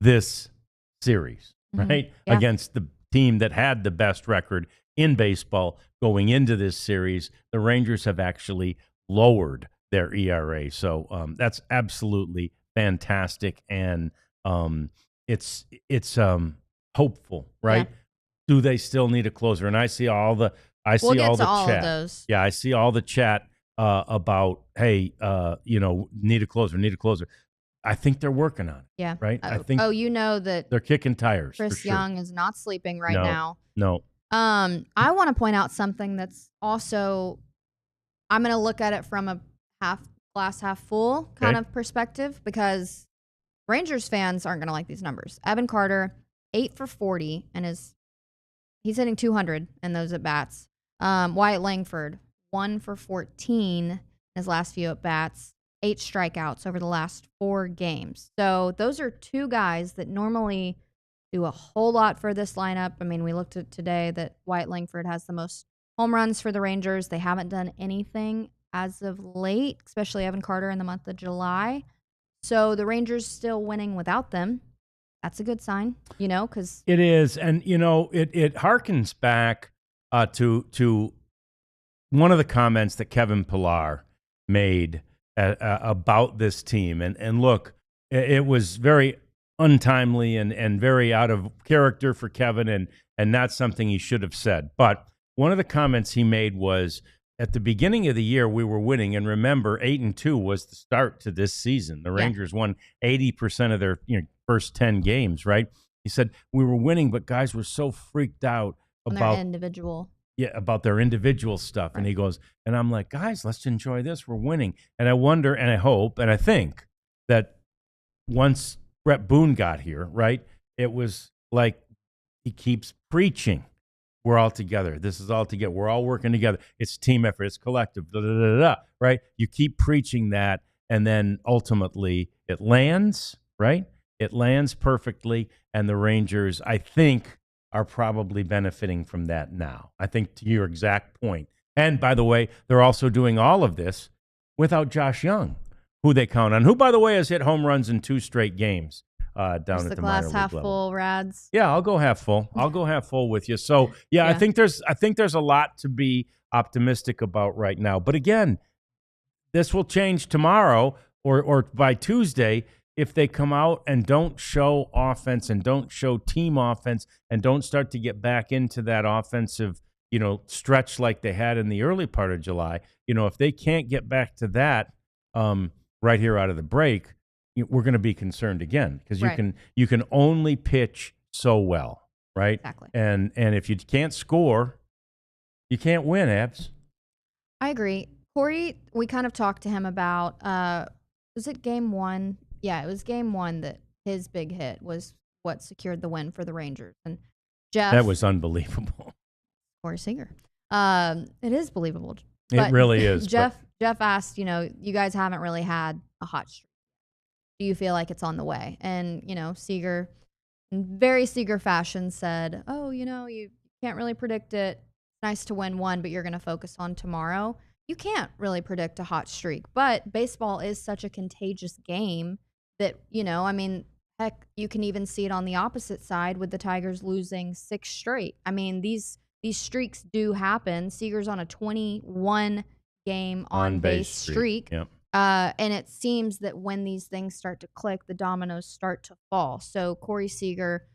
this series, right? Yeah. Against the team that had the best record in baseball going into this series. The Rangers have actually lowered their ERA. So that's absolutely fantastic, and it's hopeful, right? Yeah. Do they still need a closer? And I see all the chat. Of those. Yeah, I see all the chat about, hey, need a closer. I think they're working on it. Yeah. Right? I think that they're kicking tires. Chris for sure. Young is not sleeping right now. No. I want to point out something that's also, I'm going to look at it from a glass half full kind of perspective, because Rangers fans aren't going to like these numbers. Evan Carter, 8 for 40, and he's hitting 200 in those at bats. Wyatt Langford, 1 for 14 in his last few at bats, 8 strikeouts over the last 4 games. So those are 2 guys that normally do a whole lot for this lineup. I mean, we looked at today that Wyatt Langford has the most home runs for the Rangers. They haven't done anything as of late, especially Evan Carter in the month of July. So the Rangers still winning without them. That's a good sign, because it is. And, it harkens back to one of the comments that Kevin Pillar made about this team. And look, it was very untimely and very out of character for Kevin, and not something he should have said. But one of the comments he made was, at the beginning of the year, we were winning, and remember, 8-2 was the start to this season. The Rangers won 80% of their first 10 games, right? He said, we were winning, but guys were so freaked out about their individual stuff. Right. And he goes, and I'm like, guys, let's enjoy this. We're winning. And I wonder, and I hope, and I think that once Brett Boone got here, right, it was like he keeps preaching. We're all together. This is all together. We're all working together. It's team effort. It's collective. Right? You keep preaching that, and then ultimately it lands, right? It lands perfectly, and the Rangers, I think, are probably benefiting from that now. I think, to your exact point. And by the way, they're also doing all of this without Josh Young, who they count on, who, by the way, has hit home runs in 2 straight games. down Is at the the glass minor league half level. full, Rads? Yeah, I'll go half full. I'll go half full with you. So yeah, Yeah. I think there's a lot to be optimistic about right now. But again, this will change tomorrow or by Tuesday if they come out and don't show offense and don't show team offense and don't start to get back into that offensive, stretch like they had in the early part of July. If they can't get back to that right here out of the break, we're going to be concerned again because you can only pitch so well, right? Exactly. And if you can't score, you can't win, Abs. I agree. Corey, we kind of talked to him about, was it game 1? Yeah, it was game 1 that his big hit was what secured the win for the Rangers. And Jeff. That was unbelievable. Corey Seager. It is believable. It really is. Jeff asked, you guys haven't really had a hot streak. Do you feel like it's on the way? And, Seager, in very Seager fashion, said, oh, you can't really predict it. It's nice to win one, but you're going to focus on tomorrow. You can't really predict a hot streak, but baseball is such a contagious game that, heck, you can even see it on the opposite side with the Tigers losing 6 straight. I mean, these streaks do happen. Seager's on a 21-game on-base streak. Yep. And it seems that when these things start to click, the dominoes start to fall. So Corey Seager,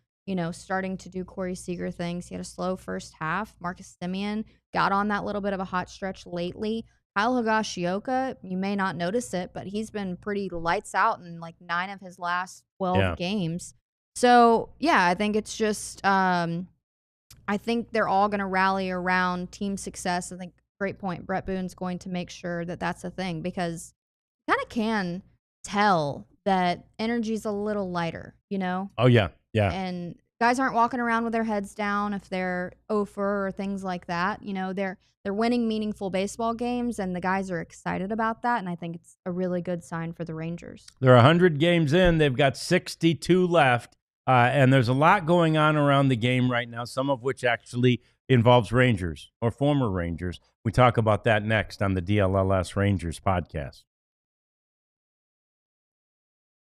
starting to do Corey Seager things. He had a slow first half. Marcus Semien got on that little bit of a hot stretch lately. Kyle Higashioka, you may not notice it, but he's been pretty lights out in like 9 of his last 12 games. So, yeah, I think it's just I think they're all going to rally around team success. I think, great point, Brett Boone's going to make sure that that's a thing because you kind of can tell that energy's a little lighter, Oh, yeah. Yeah. And guys aren't walking around with their heads down if they're over or things like that. They're winning meaningful baseball games, and the guys are excited about that, and I think it's a really good sign for the Rangers. They're 100 games in. They've got 62 left, and there's a lot going on around the game right now, some of which actually involves Rangers or former Rangers. We talk about that next on the DLLS Rangers podcast.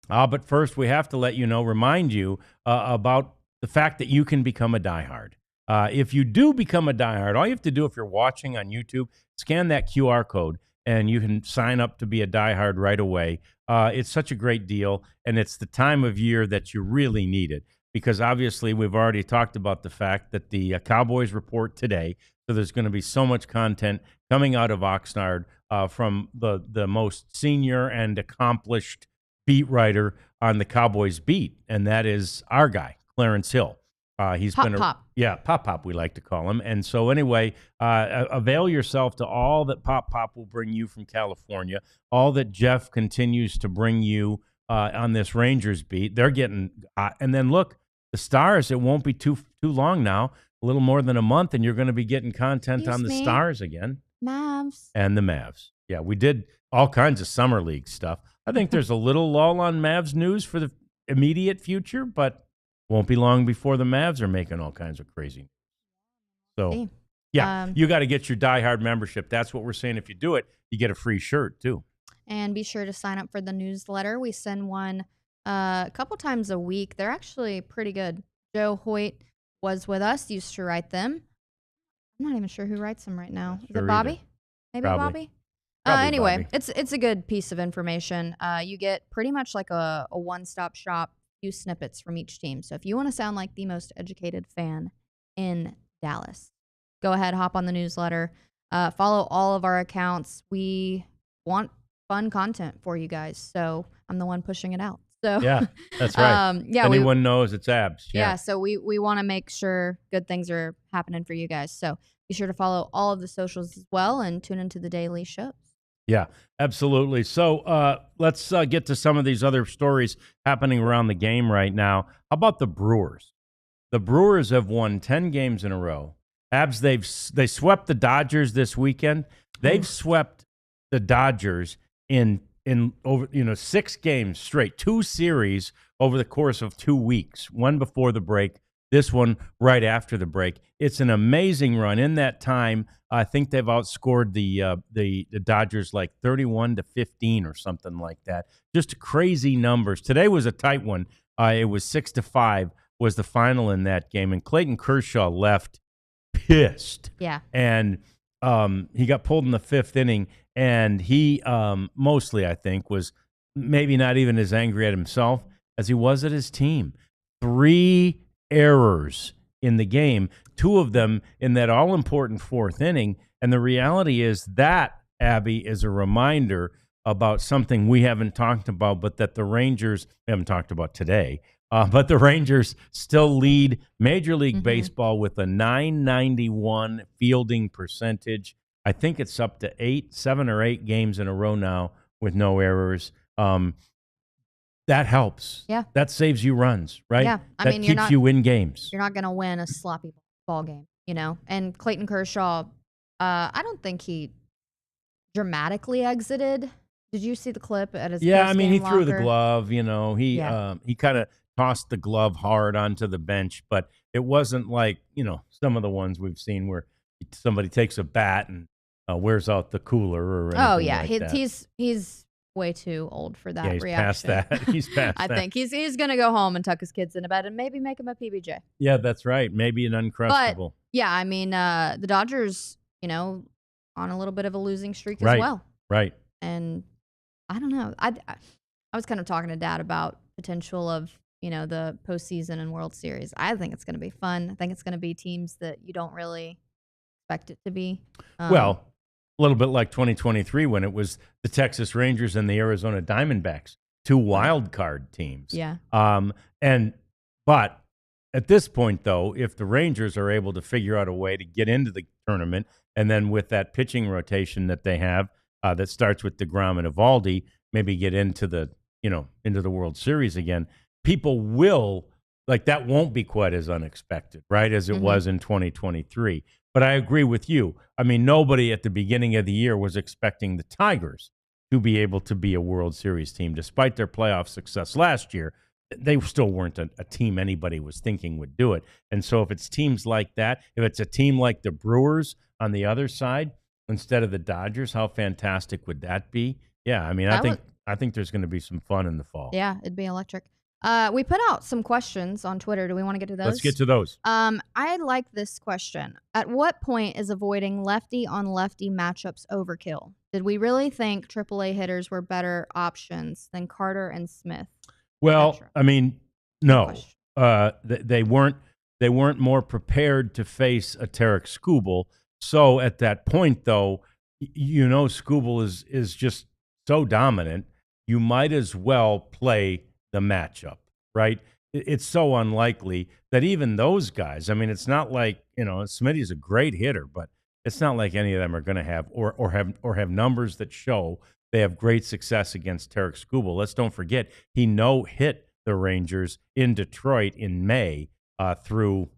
But first, we have to remind you about the fact that you can become a diehard. If you do become a diehard, all you have to do if you're watching on YouTube, scan that QR code, and you can sign up to be a diehard right away. It's such a great deal, and it's the time of year that you really need it because obviously we've already talked about the fact that the Cowboys report today, so there's going to be so much content coming out of Oxnard from the most senior and accomplished beat writer on the Cowboys beat, and that is our guy, Clarence Hill. He's been Pop, we like to call him. And so anyway, avail yourself to all that Pop will bring you from California, all that Jeff continues to bring you on this Rangers beat. They're getting and then look, the Stars, it won't be too long now, a little more than a month, and you're going to be getting content on the Stars again. Mavs. And the Mavs. Yeah, we did all kinds of summer league stuff. I think there's a little lull on Mavs news for the immediate future, but won't be long before the Mavs are making all kinds of crazy. So, you got to get your diehard membership. That's what we're saying. If you do it, you get a free shirt too. And be sure to sign up for the newsletter. We send one a couple times a week. They're actually pretty good. Joe Hoyt was with us, used to write them. I'm not even sure who writes them right now. Is it Bobby? Either. Maybe Probably. Bobby? Bobby. Anyway, it's a good piece of information. You get pretty much like a one-stop shop, few snippets from each team. So if you want to sound like the most educated fan in Dallas, go ahead, hop on the newsletter, follow all of our accounts. We want fun content for you guys, so I'm the one pushing it out. So yeah, that's right. Anyone knows it's Abs. Yeah, so we want to make sure good things are happening for you guys. So be sure to follow all of the socials as well and tune into the daily shows. Yeah, absolutely. So let's get to some of these other stories happening around the game right now. How about the Brewers? The Brewers have won 10 games in a row. Abs, they swept the Dodgers this weekend. They've swept the Dodgers in over 6 games straight, 2 series over the course of 2 weeks. One before the break, this one right after the break. It's an amazing run. In that time, I think they've outscored the Dodgers like 31-15 or something like that. Just crazy numbers. Today was a tight one. It was 6-5 was the final in that game, and Clayton Kershaw left pissed. Yeah. And he got pulled in the 5th inning, and he mostly, I think, was maybe not even as angry at himself as he was at his team. 3 errors in the game, 2 of them in that all-important 4th inning. And the reality is that, Abby, is a reminder about something we haven't talked about, but that the Rangers haven't talked about today. But the Rangers still lead Major League Baseball with a .991 fielding percentage. I think it's up to 7 or 8 games in a row now with no errors. That helps. Yeah. That saves you runs, right? Yeah. That keeps you in games. You're not going to win a sloppy ball game, you know? And Clayton Kershaw, I don't think he dramatically exited. Did you see the clip at his Yeah, I mean, he post-game threw the locker? glove, you know. He kind of tossed the glove hard onto the bench, but it wasn't like, you know, some of the ones we've seen where somebody takes a bat and wears out the cooler or anything Oh, yeah. like that. He's way too old for that He's reaction. past that. He's past I that. think he's going to go home and tuck his kids into bed and maybe make him a PBJ. Yeah, that's right. Maybe an Uncrustable. Yeah, I mean, the Dodgers, you know, on a little bit of a losing streak Right. as well. Right. And I don't know. I was kind of talking to Dad about potential of, you know, the postseason and World Series. I think it's going to be fun. I think it's going to be teams that you don't really expect it to be. Well, a little bit like 2023 when it was the Texas Rangers and the Arizona Diamondbacks, 2 wild card teams. Yeah. But at this point, though, if the Rangers are able to figure out a way to get into the tournament, and then with that pitching rotation that they have that starts with DeGrom and Eovaldi, maybe get into the World Series again, people will, like, that won't be quite as unexpected, right, as it was in 2023. But I agree with you. I mean, nobody at the beginning of the year was expecting the Tigers to be able to be a World Series team. Despite their playoff success last year, they still weren't a team anybody was thinking would do it. And so if it's teams like that, if it's a team like the Brewers on the other side instead of the Dodgers, how fantastic would that be? Yeah, I mean, I think there's going to be some fun in the fall. Yeah, it'd be electric. We put out some questions on Twitter. Do we want to get to those? Let's get to those. I like this question. At what point is avoiding lefty-on-lefty matchups overkill? Did we really think AAA hitters were better options than Carter and Smith? Well, I mean, no. Question. They weren't more prepared to face a Tarek Skubal. So at that point, though, you know, Skubal is just so dominant. You might as well play the matchup, right? It's so unlikely that even those guys, I mean, it's not like, you know, Smitty's a great hitter, but it's not like any of them are going to have or have numbers that show they have great success against Tarek Skubal. Let's don't forget, he hit the Rangers in Detroit in May through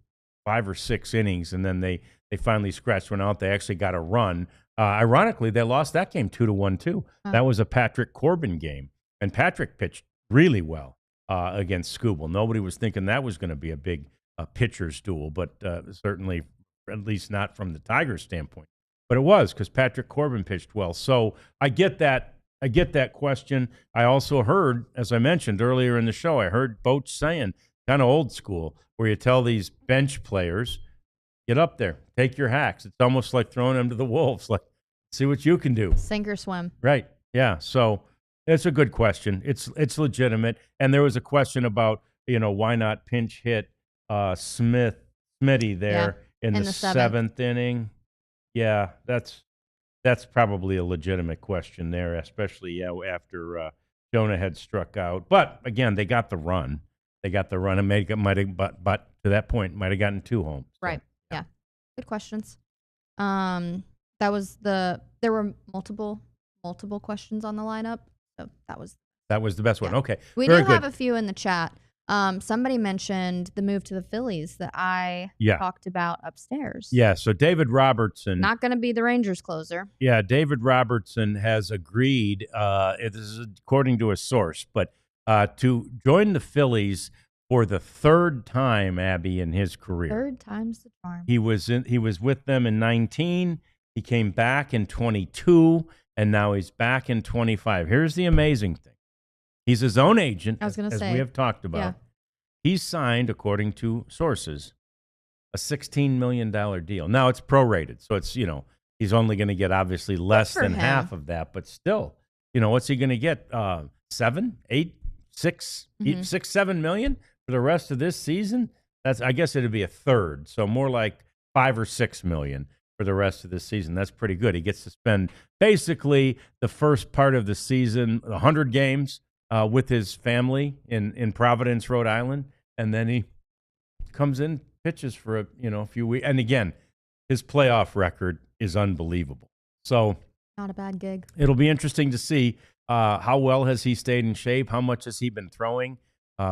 5 or 6 innings, and then they finally scratched one out. They actually got a run. Ironically, they lost that game 2-1 too. That was a Patrick Corbin game, and Patrick pitched really well against Skubal. Nobody was thinking that was going to be a big pitcher's duel, but certainly, at least not from the Tigers' standpoint. But it was, because Patrick Corbin pitched well. So I get that. I get that question. I also heard, as I mentioned earlier in the show, I heard Boach saying, kind of old school, where you tell these bench players, get up there, take your hacks. It's almost like throwing them to the wolves. Like, see what you can do. Sink or swim. Right. Yeah. So it's a good question. It's legitimate. And there was a question about, you know, why not pinch hit Smitty there in the 7th inning. Yeah, that's probably a legitimate question there, especially after Jonah had struck out. But again, they got the run. And but to that point, might have gotten 2 home. So, Right. Yeah. Good questions. There were multiple questions on the lineup. So that was the best one. Okay. We Very do good. have a few in the chat. Somebody mentioned the move to the Phillies that I talked about upstairs. Yeah, so David Robertson. Not going to be the Rangers closer. Yeah, David Robertson has agreed, this is according to a source, but to join the Phillies for the 3rd time, Abby, in his career. 3rd time's the charm. He was with them in 19. He came back in 22, and now he's back in 25. Here's the amazing thing. He's his own agent, I was gonna as say, we have talked about. He's signed, according to sources, a $16 million deal. Now it's prorated, so it's, he's only going to get obviously less than half of that, but still, what's he going to get? 7, 8, 6, 6, 7 million for the rest of this season? I guess it'd be a third, so more like 5 or 6 million for the rest of the season. That's pretty good. He gets to spend basically the first part of the season, 100 games with his family in Providence, Rhode Island, and then he comes in, pitches for a few weeks. And again, his playoff record is unbelievable. So not a bad gig. It'll be interesting to see how well has he stayed in shape, how much has he been throwing.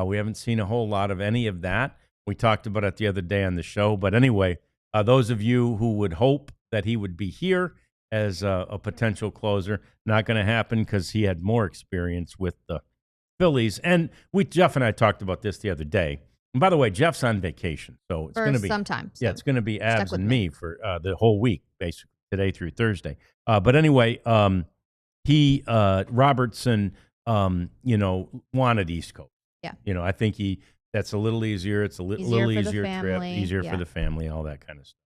We haven't seen a whole lot of any of that. We talked about it the other day on the show. But anyway, those of you who would hope that he would be here as a potential closer, not going to happen because he had more experience with the Phillies. And Jeff and I talked about this the other day. And by the way, Jeff's on vacation, so it's going to be sometime. So yeah, it's going to be Abs and me for the whole week, basically today through Thursday. But anyway, Robertson, wanted East Coast. Yeah, I think that's a little easier. It's a little easier trip, easier for the family, all that kind of stuff.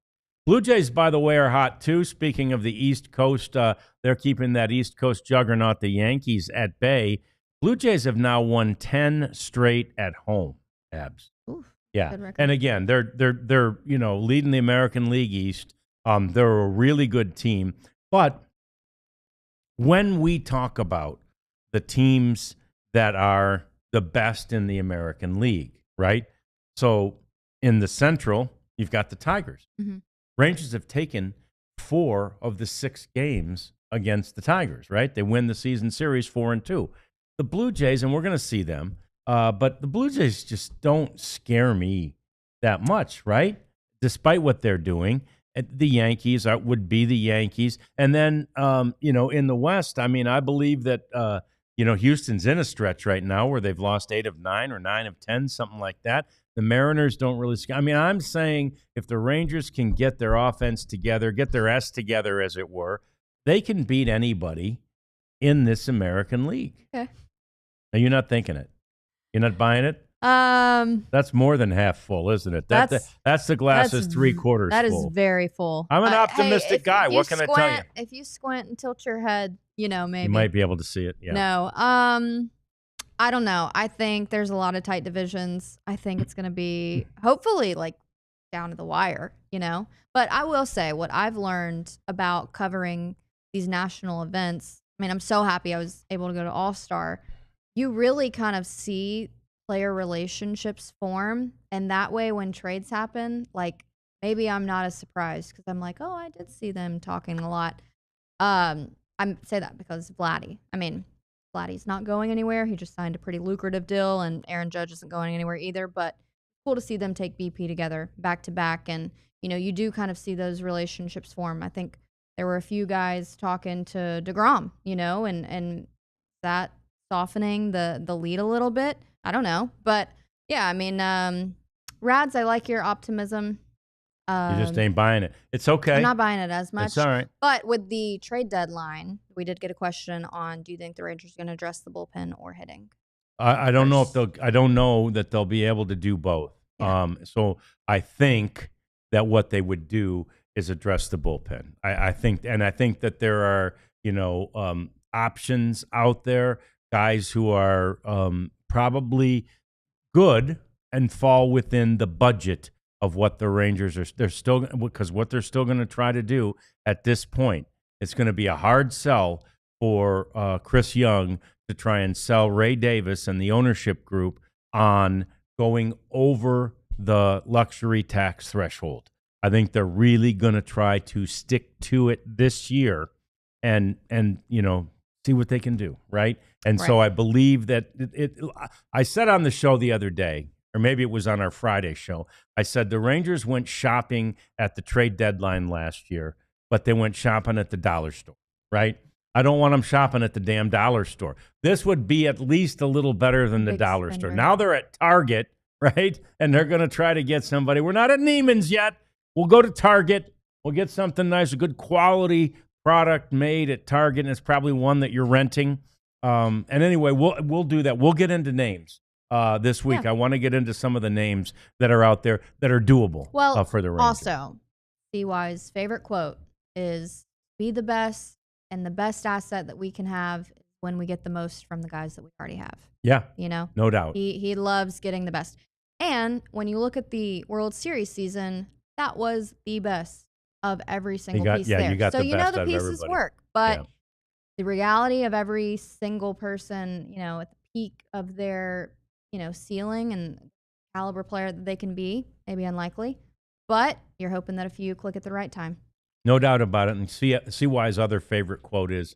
Blue Jays, by the way, are hot too. Speaking of the East Coast, they're keeping that East Coast juggernaut, the Yankees, at bay. Blue Jays have now won 10 straight at home. Abs. Oof, yeah, and again, they're leading the American League East. They're a really good team, but when we talk about the teams that are the best in the American League, right? So in the Central, you've got the Tigers. Mm-hmm. Rangers have taken 4 of the 6 games against the Tigers, right? They win the season series 4-2. The Blue Jays, and we're going to see them. But the Blue Jays just don't scare me that much, right? Despite what they're doing. The Yankees would be the Yankees. And then, in the West, I believe that, Houston's in a stretch right now where they've lost 8 of 9 or 9 of 10, something like that. The Mariners don't really scare. I'm saying if the Rangers can get their offense together, get their S together, as it were, they can beat anybody in this American League. Okay. Now, you're not thinking it. You're not buying it? That's more than half full, isn't it? That's the glass is 3/4 full. That is very full. I'm an optimistic guy. What can I tell you? If you squint and tilt your head, maybe. You might be able to see it, yeah. No. I don't know. I think there's a lot of tight divisions. I think it's going to be, hopefully, down to the wire, But I will say what I've learned about covering these national events, I'm so happy I was able to go to All-Star. You really kind of see player relationships form. And that way, when trades happen, maybe I'm not as surprised because I'm like, oh, I did see them talking a lot. I say that because Vladdy. Vladdy's not going anywhere. He just signed a pretty lucrative deal, and Aaron Judge isn't going anywhere either. But cool to see them take BP together back to back. And, you do kind of see those relationships form. I think there were a few guys talking to DeGrom, and that softening the lead a little bit. I don't know. But, yeah, Rads, I like your optimism. You just ain't buying it. It's okay. I'm not buying it as much. It's all right. But with the trade deadline, we did get a question on, do you think the Rangers are going to address the bullpen or hitting? I don't know I don't know that they'll be able to do both. Yeah. So I think that what they would do is address the bullpen. I think that there are, options out there, guys who are probably good and fall within the budget of what the Rangers are. They're still, because what they're still going to try to do at this point, it's going to be a hard sell for Chris Young to try and sell Ray Davis and the ownership group on going over the luxury tax threshold. I think they're really going to try to stick to it this year and see what they can do, right? And so I believe that I said on the show the other day, or maybe it was on our Friday show, I said the Rangers went shopping at the trade deadline last year, but they went shopping at the dollar store, right? I don't want them shopping at the damn dollar store. This would be at least a little better than the dollar store. Now they're at Target, right? And they're going to try to get somebody. We're not at Neiman's yet. We'll go to Target. We'll get something nice, a good quality product made at Target, and it's probably one that you're renting. And anyway, we'll do that. We'll get into names this week. Yeah. I want to get into some of the names that are out there that are doable for the Rangers. Also, CY's favorite quote is, be the best, and the best asset that we can have when we get the most from the guys that we already have. Yeah, You know? no doubt. He loves getting the best. And when you look at the World Series season, that was the best of every single piece there. You got so the you best know the out of pieces everybody. work. But Yeah. the reality of every single person, you know, at the peak of their, you know, ceiling and caliber player that they can be, maybe unlikely. But you're hoping that a few click at the right time. No doubt about it. And CY's other favorite quote is,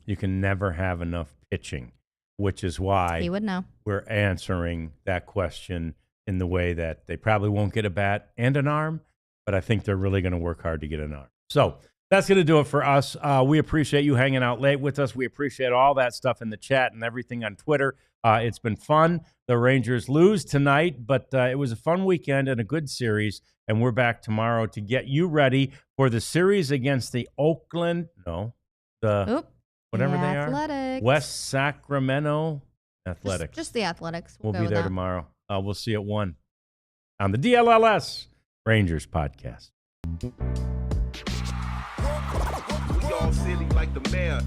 you can never have enough pitching, which is why He would know. we're answering that question in the way that they probably won't get a bat and an arm, but I think they're really going to work hard to get an arm. So that's going to do it for us. We appreciate you hanging out late with us. We appreciate all that stuff in the chat and everything on Twitter. It's been fun. The Rangers lose tonight, but it was a fun weekend and a good series, and we're back tomorrow to get you ready for the series against the whatever they are. Athletics. West Sacramento Athletics. Just the Athletics. We'll go be with there that. tomorrow. We'll see you at 1 on the DLLS Rangers podcast. We all silly like the mayor.